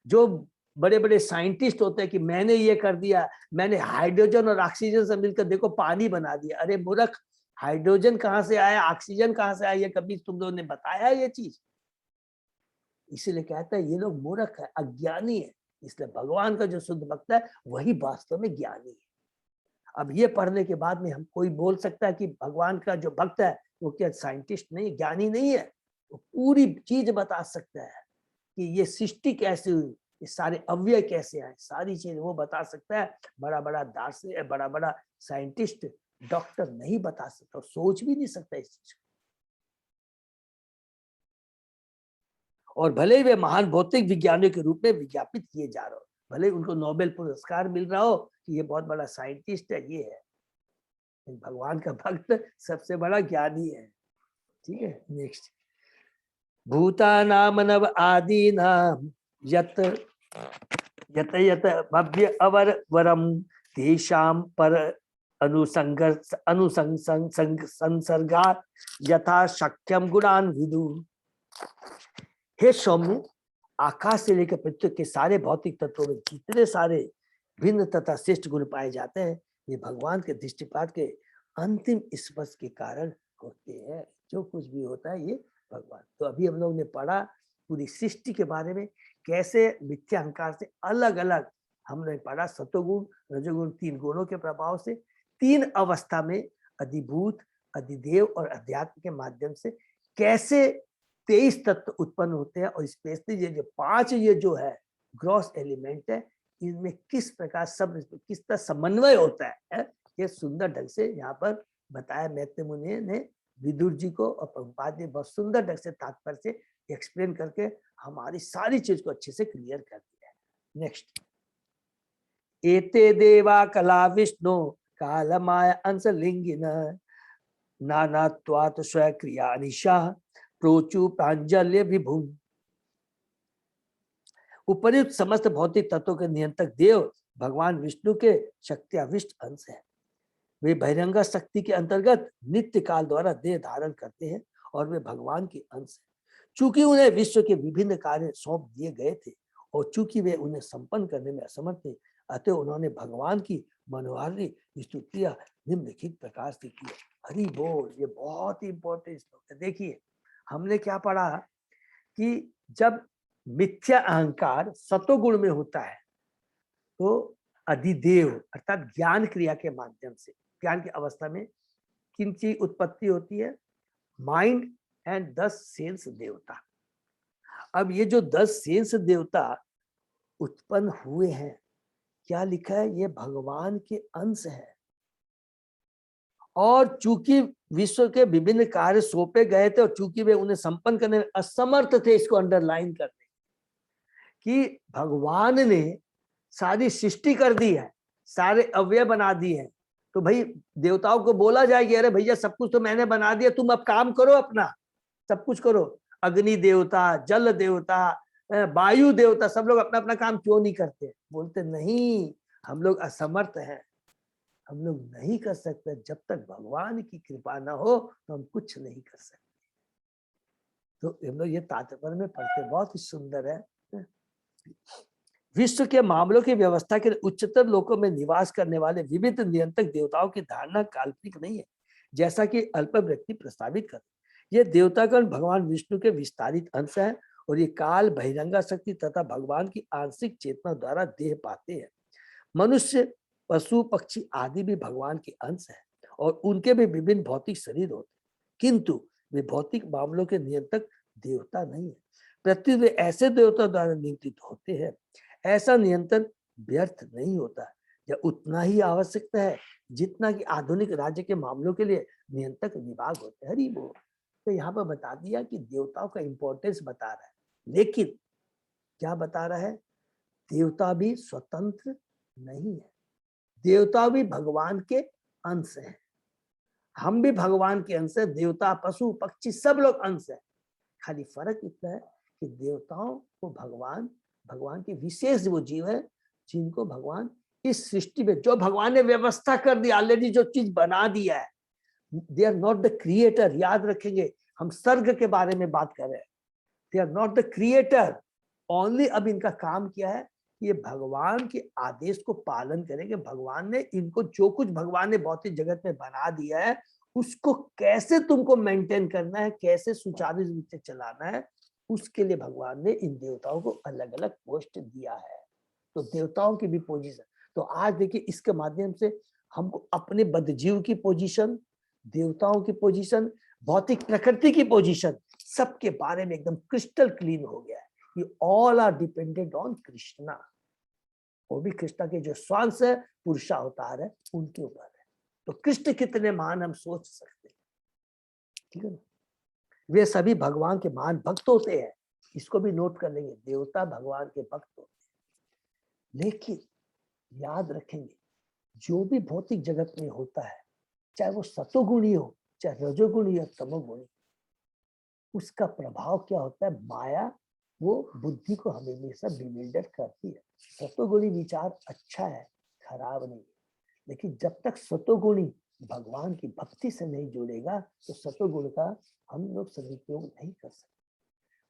जो बड़े बड़े साइंटिस्ट होते हैं कि मैंने ये कर दिया, मैंने हाइड्रोजन और ऑक्सीजन से मिलकर देखो पानी बना दिया। अरे मूर्ख, हाइड्रोजन कहाँ से आया, ऑक्सीजन कहाँ से आया, ये कभी तुम लोगों ने बताया ये चीज? इसीलिए कहता है ये लोग मूर्ख है, अज्ञानी है। इसलिए भगवान का जो शुद्ध भक्त है वही वास्तव में ज्ञानी है। अब ये पढ़ने के बाद में हम कोई बोल सकता है कि भगवान का जो भक्त है वो क्या साइंटिस्ट नहीं, ज्ञानी नहीं है? वो पूरी चीज बता सकता है कि ये सृष्टि कैसे हुई, ये सारे अव्यय कैसे आए, सारी चीज वो बता सकता है। बड़ा बड़ा दार्शनिक, बड़ा बड़ा साइंटिस्ट, डॉक्टर नहीं बता सकता, सोच भी नहीं सकता इस चीज को। और भले ही वे महान भौतिक विज्ञानियों के रूप में विज्ञापित किए जा रहे हो, भले ही उनको नोबेल पुरस्कार मिल रहा हो कि ये बहुत बड़ा साइंटिस्ट है, ये है, भगवान का भक्त सबसे बड़ा ज्ञानी है। ठीक है, नेक्स्ट। भूतानाम नव आदीनाम यत यत यत भव्य अवर वरम तेषां पर संसर्गा यथा शक्यम गुणान विदु। हे सौम्य, आकाश से लेकर पृथ्वी के सारे भौतिक तत्वों में जितने सारे भिन्न तथा श्रेष्ठ गुण पाए जाते हैं, ये भगवान के दृष्टिपात के अंतिम स्पर्श के कारण होते हैं। जो कुछ भी होता है ये भगवान। तो अभी हम लोग ने पढ़ा पूरी सृष्टि के बारे में, कैसे मिथ्या अहंकार से अलग अलग हमने पढ़ा, सतोगुण रजोगुण तीन गुणों के प्रभाव से तीन अवस्था में अधिभूत, अधिदेव और अध्यात्म के माध्यम से कैसे 23 तत्व उत्पन्न होते हैं, और स्पेशली ये जो 5 ये जो है ग्रॉस एलिमेंट है, इनमें किस प्रकार सब किस तरह समन्वय होता है, ये सुंदर ढंग से यहाँ पर बताया मैत्रेय मुनि ने विदुर जी को, और प्रभुपाद ने बहुत सुंदर ढंग से तात्पर्य से एक्सप्लेन करके हमारी सारी चीज को अच्छे से क्लियर कर दिया है। नेक्स्ट। एते देवा कला विष्णु काल माया अंश लिंगिन नानात्वात् स्वक्रिया निशा प्रोचु प्रांजल्य विभुम। उपर्युक्त समस्त भौतिक तत्वों के नियंत्रक देव भगवान विष्णु के शक्त्याविष्ट अंश है। वे बहिरंगा शक्ति के अंतर्गत नित्य काल द्वारा देह धारण करते हैं और वे भगवान के अंश हैं। चूंकि उन्हें विश्व के विभिन्न कार्य सौंप दिए गए थे और चूंकि वे उन्हें संपन्न करने में असमर्थ थे, अतः उन्होंने भगवान की मनोहारी स्तुतियां निम्नलिखित प्रकार से की। हरि बोल, ये बहुत ही इंपॉर्टेंट श्लोक है। देखिए हमने क्या पढ़ा कि जब मिथ्या अहंकार सतोगुण में होता है तो अधिदेव अर्थात ज्ञान क्रिया के माध्यम से, ज्ञान की अवस्था में किन की उत्पत्ति होती है? माइंड एंड 10 सेंस देवता। अब ये जो 10 सेंस देवता उत्पन्न हुए हैं, क्या लिखा है? ये भगवान के अंश है। और चूंकि विश्व के विभिन्न कार्य सौंपे गए थे और चूंकि वे उन्हें संपन्न करने में असमर्थ थे, इसको अंडरलाइन करने कि भगवान ने सारी सृष्टि कर दी है, सारे अवयव बना दिए हैं, तो भाई देवताओं को बोला जाएगी अरे भैया सब कुछ तो मैंने बना दिया, तुम अब काम करो, अपना सब कुछ करो। अग्नि देवता, जल देवता, वायु देवता, सब लोग अपना अपना काम क्यों नहीं करते? बोलते नहीं, हम लोग असमर्थ हैं, हम लोग नहीं कर सकते। जब तक भगवान की कृपा ना हो तो हम कुछ नहीं कर सकते। तो हम लोग ये तात्पर्य में पढ़ते, बहुत ही सुंदर है। विश्व के मामलों की व्यवस्था के उच्चतर लोकों में निवास करने वाले विविध नियंत्रक देवताओं की धारणा काल्पनिक नहीं है, जैसा कि अल्प व्यक्ति प्रस्तावित करते। ये देवतागण भगवान विष्णु के विस्तारित अंश है और ये काल बहिरंगा शक्ति तथा भगवान की आंशिक चेतना द्वारा देह पाते हैं। मनुष्य, पशु, पक्षी आदि भी भगवान के अंश है और उनके भी विभिन्न भौतिक शरीर होते हैं, किंतु वे भौतिक मामलों के नियंत्रक देवता नहीं है। प्रत्युत वे ऐसे देवता द्वारा नियंत्रित होते हैं। ऐसा नियंत्रण व्यर्थ नहीं होता, यह उतना ही आवश्यकता है जितना कि आधुनिक राज्य के मामलों के लिए नियंत्रक विभाग होते हैं। हरि बोल। तो यहाँ पर बता दिया कि देवताओं का इंपॉर्टेंस बता रहा है, लेकिन क्या बता रहा है, देवता भी स्वतंत्र नहीं है, देवता भी भगवान के अंश हैं। हम भी भगवान के अंश है, देवता, पशु, पक्षी सब लोग अंश है। खाली फर्क इतना है कि देवताओं को भगवान के विशेष वो जीव है जिनको भगवान इस सृष्टि में, जो भगवान ने व्यवस्था कर दी, ऑलरेडी जो चीज बना दिया है, they are not the creator. याद रखेंगे, हम स्वर्ग के बारे में बात कर रहे हैं। They are not the creator only. अब इनका काम क्या है, ये भगवान के आदेश को पालन करेंगे। भगवान ने इनको जो कुछ भगवान ने भौतिक जगत में बना दिया है, उसको कैसे तुमको मेंटेन करना है, कैसे सुचारू रूप से चलाना है, उसके लिए भगवान ने इन देवताओं को अलग अलग पोस्ट दिया है। तो देवताओं की भी पोजीशन, तो आज देखिए इसके माध्यम से हमको अपने बद्धजीव की पोजीशन, देवताओं की पोजीशन, भौतिक प्रकृति की पोजीशन, सबके बारे में एकदम क्रिस्टल क्लीन हो गया है। ये all are dependent on Krishna. वो भी कृष्णा के जो स्वांश है, पुरुषावतार है, उनके ऊपर है। तो कृष्ण कितने महान हम सोच सकते हैं, ठीक है ना। वे सभी भगवान के महान भक्त होते हैं, इसको भी नोट कर लेंगे, देवता भगवान के भक्त होते हैं। लेकिन याद रखेंगे, जो भी भौतिक जगत में होता है, चाहे वो सतोगुणी हो, चाहे रजोगुणी या तमोगुणी, उसका प्रभाव क्या होता है, माया वो बुद्धि को हमेशा बिविल्डर करती है। सतोगुणी विचार अच्छा है, खराब नहीं है, लेकिन जब तक सतोगुणी भगवान की भक्ति से नहीं जुड़ेगा, तो सतोगुण का हम लोग सदुपयोग नहीं कर सकते।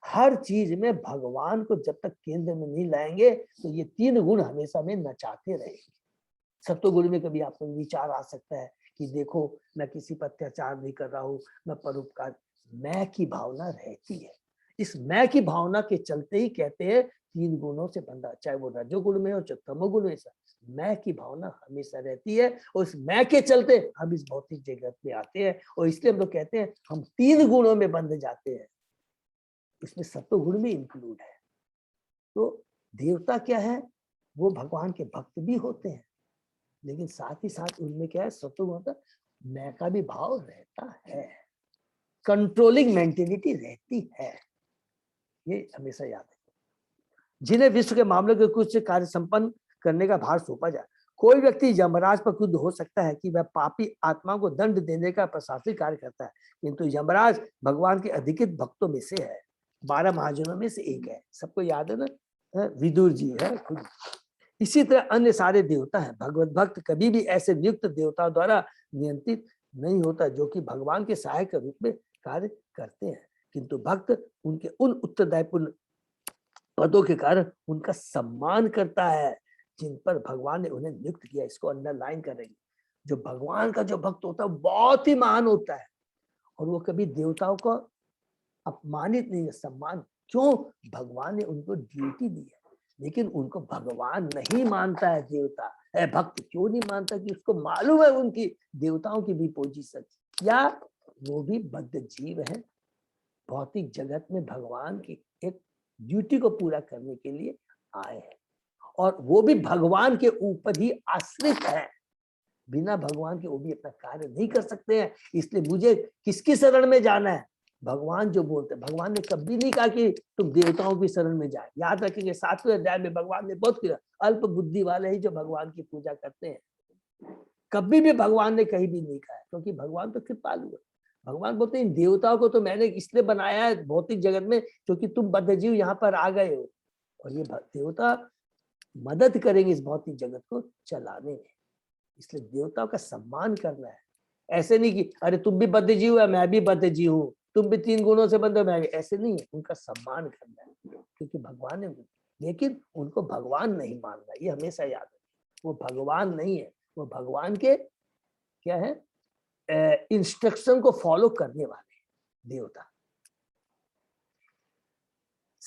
हर चीज में भगवान को जब तक केंद्र में नहीं लाएंगे, तो ये तीन गुण हमेशा में नचाते रहेंगे। सत्वगुण में कभी आपको विचार आ सकता है कि देखो, मैं किसी पर अत्याचार नहीं कर रहा हूँ, मैं परोपकार, मैं की भावना रहती है। इस मैं की भावना के चलते ही कहते हैं तीन गुणों से बंधा, चाहे वो रजोगुण में हो चाहे तमोगुण में, मैं की भावना हमेशा रहती है। और इस मैं के चलते हम इस भौतिक जगत में आते हैं, और इसलिए हम लोग कहते हैं हम तीन गुणों में बंध जाते हैं। इसमें सत्वगुण भी इंक्लूड है। तो देवता क्या है, वो भगवान के भक्त भी होते हैं, लेकिन साथ ही साथ उनमें क्या है, सत्वगुण होता है, मैं का भी भाव रहता है, कंट्रोलिंग मेंटेलिटी रहती है। ये हमेशा याद है। जिन्हें विश्व के मामलों के कुछ कार्य संपन्न करने का भार सौंपा जाए, कोई व्यक्ति यमराज पर क्रुद्ध हो सकता है कि वह पापी आत्माओं को दंड देने का प्रशासनिक कार्य करता है, किंतु यमराज भगवान के अधिकृत भक्तों में से है, 12 महाजनों में से एक है। सबको याद है ना, विदुर जी है खुद। इसी तरह अन्य सारे देवता हैं। भगवत भक्त कभी भी ऐसे नियुक्त देवताओं द्वारा नियंत्रित नहीं होता जो कि भगवान के सहायक रूप में कार्य करते हैं, किंतु भक्त उनके उन उत्तरदायित्व पदों के कारण उनका सम्मान करता है जिन पर भगवान ने उन्हें नियुक्त किया। इसको अंडरलाइन करेंगे, जो भगवान का जो भक्त होता है बहुत ही महान होता है, और वो कभी देवताओं को अपमानित नहीं है, सम्मान। क्यों? भगवान ने उनको ड्यूटी दी है, लेकिन उनको भगवान नहीं मानता है देवता। भक्त क्यों नहीं मानता? कि उसको मालूम है उनकी देवताओं की भी पोजीशन, या वो भी बद्ध जीव है, भौतिक जगत में भगवान की एक ड्यूटी को पूरा करने के लिए आए हैं, और वो भी भगवान के ऊपर ही आश्रित है। बिना भगवान के वो भी अपना कार्य नहीं कर सकते हैं। इसलिए मुझे किसकी शरण में जाना है? भगवान जो बोलते हैं। भगवान ने कभी नहीं कहा कि तुम देवताओं की शरण में जाए। याद रखेंगे 7वें अध्याय में भगवान ने बहुत किया, अल्प बुद्धि वाले ही जो भगवान की पूजा करते हैं। कभी भी भगवान ने कहीं भी नहीं कहा, क्योंकि भगवान तो कृपालु है। भगवान बोलते हैं देवताओं को तो मैंने इसलिए बनाया है भौतिक जगत में क्योंकि तुम बद्धजीव यहाँ पर आ गए हो, और ये देवता मदद करेंगे इस भौतिक जगत को चलाने में। इसलिए देवताओं का सम्मान करना है। ऐसे नहीं कि अरे तुम भी बद्धजीव है, मैं भी बद्धजीव हूँ, तुम भी 3 गुणों से बंधे, मैं भी। ऐसे नहीं है, उनका सम्मान करना है क्योंकि भगवान है। लेकिन उनको भगवान नहीं मानना, ये हमेशा याद है। वो भगवान नहीं है, वो भगवान के क्या है, इंस्ट्रक्शन को फॉलो करने वाले देवता।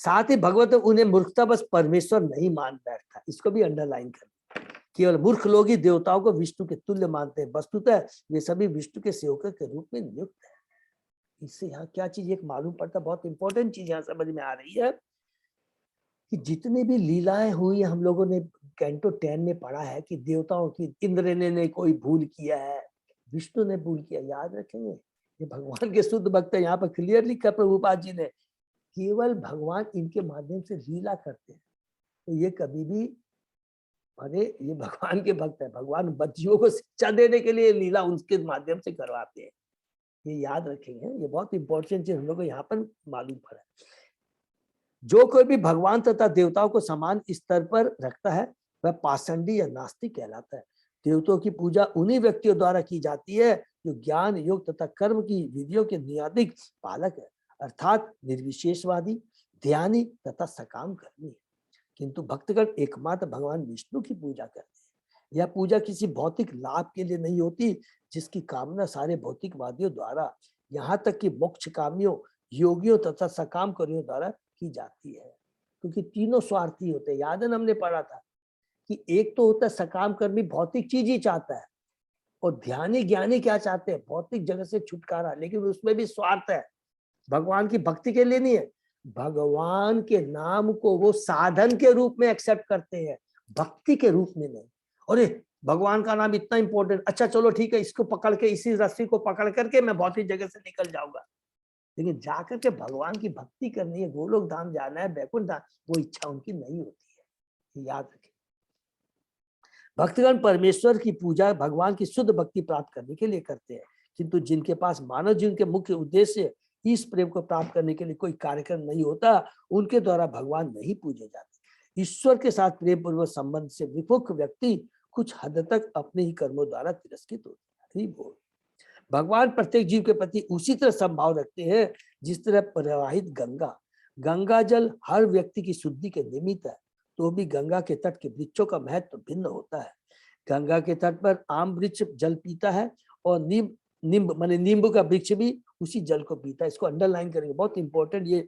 साथ ही भगवत उन्हें मूर्खता बस परमेश्वर नहीं मान बैठता, इसको भी अंडरलाइन कर। केवल मूर्ख लोग ही देवताओं को विष्णु के तुल्य मानते हैं, वस्तुतः वे सभी विष्णु के सेवकों के रूप में नियुक्त है। इससे यहाँ क्या चीज एक मालूम पड़ता, बहुत इंपॉर्टेंट चीज यहाँ समझ में आ रही है कि जितने भी लीलाएं हुई हम लोगों ने कैंटो 10 में पढ़ा है कि देवताओं की, इंद्र ने कोई भूल किया है, विष्णु ने भूल किया, याद रखेंगे ये भगवान के शुद्ध भक्त है। यहाँ पर क्लियर लिखा प्रभुपाद जी ने, केवल भगवान इनके माध्यम से लीला करते हैं। तो ये कभी भी, अरे ये भगवान के भक्त है, भगवान बच्चियों को शिक्षा देने के लिए लीला उनके माध्यम से करवाते हैं, ये याद रखेंगे। ये बहुत इंपॉर्टेंट चीज हम लोग को यहाँ पर मालूम पड़ा। जो कोई भी भगवान तथा देवताओं को समान स्तर पर रखता है वह पाषंडी या नास्तिक कहलाता है। देवताओं की पूजा उन्हीं व्यक्तियों द्वारा की जाती है जो ज्ञान, योग तथा कर्म की विधियों के नियातिक पालक है, अर्थात निर्विशेषवादी, ध्यानी तथा सकाम कर्मी है। किंतु भक्तगण एकमात्र भगवान विष्णु की पूजा करते हैं। यह पूजा किसी भौतिक लाभ के लिए नहीं होती, जिसकी कामना सारे भौतिकवादियों द्वारा, यहाँ तक कि मोक्ष कामियों, योगियों तथा सकाम कर्मियों द्वारा की जाती है। क्योंकि तीनों स्वार्थी होते हैं। याद है ना, हमने पढ़ा था कि एक तो होता है सकाम कर्मी, भौतिक चीज ही चाहता है, और ध्यानी ज्ञानी क्या चाहते हैं, भौतिक जगत से छुटकारा, लेकिन उसमें भी स्वार्थ है, भगवान की भक्ति के लिए नहीं है। भगवान के नाम को वो साधन के रूप में एक्सेप्ट करते हैं, भक्ति के रूप में नहीं। अरे भगवान का नाम इतना इंपॉर्टेंट, अच्छा चलो ठीक है, इसको पकड़ के, इसी रस्सी को पकड़ करके मैं भौतिक जगत से निकल जाऊंगा, लेकिन जाकर के भगवान की भक्ति करनी है, गोलोक धाम जाना है, बैकुंठ धाम, वो इच्छा उनकी नहीं होती है, याद रखें। भक्तगण परमेश्वर की पूजा भगवान की शुद्ध भक्ति प्राप्त करने के लिए करते हैं, किंतु जिनके पास मानव जीवन के मुख्य उद्देश्य इस प्रेम को प्राप्त करने के लिए कोई कार्यक्रम नहीं होता, उनके द्वारा भगवान नहीं पूजे जाते। ईश्वर के साथ प्रेम पूर्वक संबंध से विमुख व्यक्ति कुछ हद तक अपने ही कर्मों द्वारा तिरस्कृत होते हैं। बोल भगवान प्रत्येक जीव के प्रति उसी तरह संभाव रखते हैं जिस तरह प्रवाहित गंगा जल हर व्यक्ति की शुद्धि के निमित्त है, तो भी गंगा के तट के वृक्षों का महत्व भिन्न होता है। गंगा के तट पर आम वृक्ष जल पीता है और नींबू का वृक्ष भी उसी जल को पीता है। इसको अंडरलाइन करेंगे, बहुत इंपॉर्टेंट ये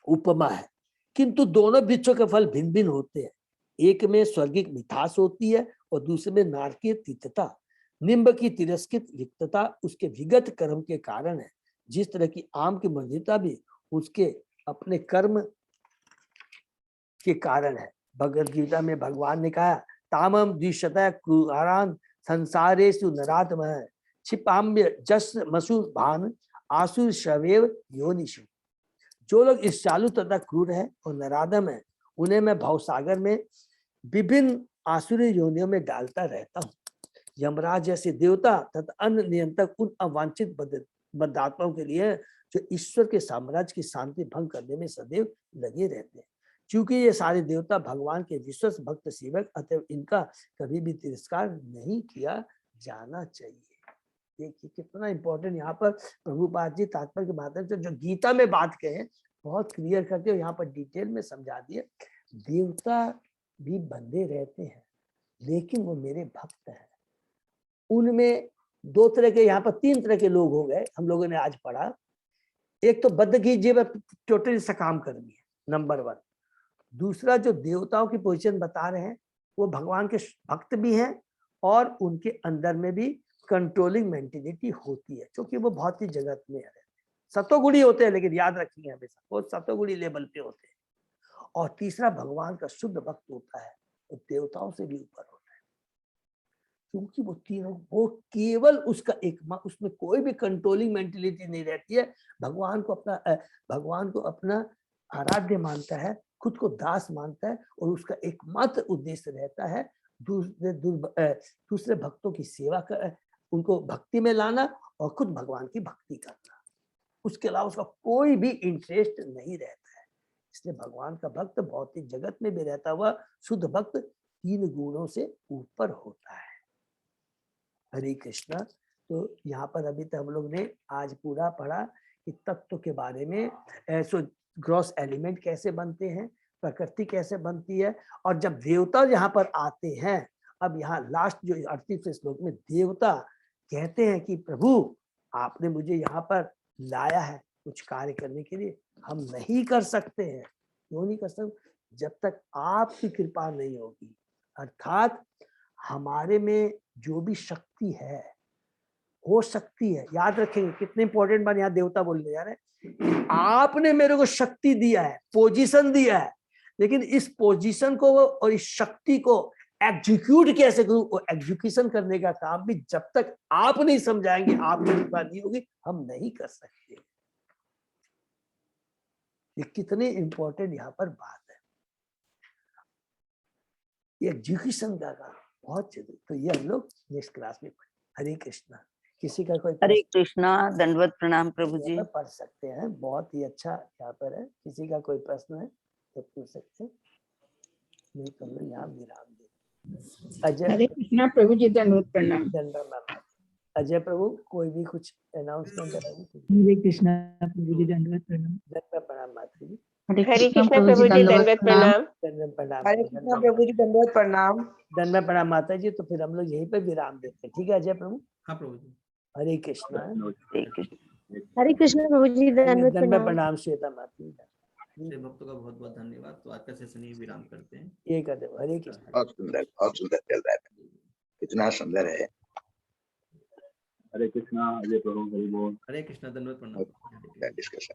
उपमा है। किंतु दोनों वृक्षों के फल भिन्न भिन्न होते हैं, एक में स्वर्गिक मिठास होती है और दूसरे में नारकीय तीव्रता। निम्ब की तिरस्कृत रिक्तता उसके विगत कर्म के कारण है, जिस तरह की आम की मधुरता भी उसके अपने कर्म के कारण है। भगवद गीता में भगवान ने कहा, तामम द्विशतः क्रूरान संसारेषु नरात्मः क्षिपाम्य जस मसु भान आसुर शवेव योनिषु। जो लोग इस चालू तथा क्रूर है और नराधम है, उन्हें मैं भवसागर में विभिन्न आसुरी योनियों में डालता रहता हूँ। यमराज जैसे देवता तथा अन्य नियंत्रक उन अवांछित बद्धात्माओं के लिए जो ईश्वर के साम्राज्य की शांति भंग करने में सदैव लगे रहते हैं। क्योंकि ये सारे देवता भगवान के विश्वास भक्त सेवक, अतः इनका कभी भी तिरस्कार नहीं किया जाना चाहिए। देखिए कितना इंपॉर्टेंट यहाँ पर प्रभुपाद जी तात्पर्य के माध्यम से जो गीता में बात कहे बहुत क्लियर करते हो, यहाँ पर डिटेल में समझा दिए। देवता भी बंधे रहते हैं, लेकिन वो मेरे भक्त हैं। उनमें दो तरह के, यहाँ पर तीन तरह के लोग हो गए, हम लोगों ने आज पढ़ा। एक तो बद्ध की जीव टोटली सकाम कर्मी है, नंबर 1। दूसरा जो देवताओं की पोजीशन बता रहे हैं वो भगवान के भक्त भी हैं और उनके अंदर में भी कंट्रोलिंग मेंटेलिटी होती है, क्योंकि वो भौतिक जगत में है। सतोगुणी होते हैं, लेकिन याद रखिए हमेशा वो सतोगुणी लेवल पे होते हैं। और तीसरा भगवान का शुद्ध भक्त होता है, वो देवताओं से भी ऊपर होता है, क्योंकि वो तीनों, वो केवल उसका एक, उसमें कोई भी कंट्रोलिंग मेंटेलिटी नहीं रहती है। भगवान को अपना आराध्य मानता है, खुद को दास मानता है, और उसका एकमात्र उद्देश्य रहता है दूसरे भक्तों की सेवा कर, उनको भक्ति में लाना और खुद भगवान की भक्ति करना। उसके अलावा उसका कोई भी इंटरेस्ट नहीं रहता है। इसलिए भगवान का भक्त भौतिक जगत में भी रहता हुआ शुद्ध भक्त 3 गुणों से ऊपर होता है। हरे कृष्णा। तो यहाँ पर अभी तक हम लोग ने आज पूरा पढ़ा कि तत्व के बारे में, ऐसे ग्रॉस एलिमेंट कैसे बनते हैं, प्रकृति कैसे बनती है, और जब देवता यहाँ पर आते हैं, अब यहाँ लास्ट जो 38वें श्लोक में देवता कहते हैं कि प्रभु आपने मुझे यहाँ पर लाया है कुछ कार्य करने के लिए, हम नहीं कर सकते हैं। क्यों नहीं कर सकते? जब तक आपकी कृपा नहीं होगी। अर्थात हमारे में जो भी शक्ति है, हो सकती है, याद रखेंगे कितने इंपॉर्टेंट बात यहाँ देवता बोलने जा रहे हैं। आपने मेरे को शक्ति दिया है, पोजीशन दिया है, लेकिन इस पोजीशन को और इस शक्ति को एग्जीक्यूट कैसे करूं, वो एग्जीक्यूशन करने का काम भी जब तक आप नहीं समझाएंगे, आपकी कृपा नहीं होगी, हम नहीं कर सकते। ये कितने इंपॉर्टेंट यहाँ पर बात है, ये एग्जीक्यूशन का काम बहुत जरूरी। तो ये हम लोग नेक्स्ट क्लास में पढ़ें। हरे कृष्णा। किसी का कोई हरे कृष्णा, दंडवत प्रणाम प्रभु जी। पढ़ सकते हैं, बहुत ही अच्छा यहाँ पर है। किसी का कोई प्रश्न है तो पूछ सकते हैं, नहीं तो हम लोग यहाँ विराम दे। अजय हरे कृष्णा प्रभु जी, दंडवत प्रणाम। धन्यवाद। अजय प्रभु कोई भी कुछ अनाउंसमेंट है? हरे कृष्णा प्रभु जी, दंडवत प्रणाम। धन्यवाद प्रणाम माता जी। हरे कृष्णा प्रभु जी, दंडवत प्रणाम। धन्यवाद प्रणाम। हरे कृष्णा प्रभु जी, दंडवत प्रणाम। धन्यवाद प्रणाम माता जी। तो फिर हम लोग यहीं पे विराम देते हैं, ठीक है अजय प्रभु? हाँ प्रभु जी। हरे कृष्णा। हरे कृष्ण प्रभु जी, दंडवत धन्यवाद प्रणाम। प्रणाम श्वेता माता जी। श्री भक्तों का बहुत बहुत धन्यवाद। तो आज का सेशन यही विराम करते हैं। ये कर दो। हरे कृष्णा। बहुत सुंदर चल रहा है, कितना सुंदर है। हरे कृष्णा, हरे प्रभु, हरि बोल। हरे कृष्णा, दंडवत प्रणाम। डिस्कशन।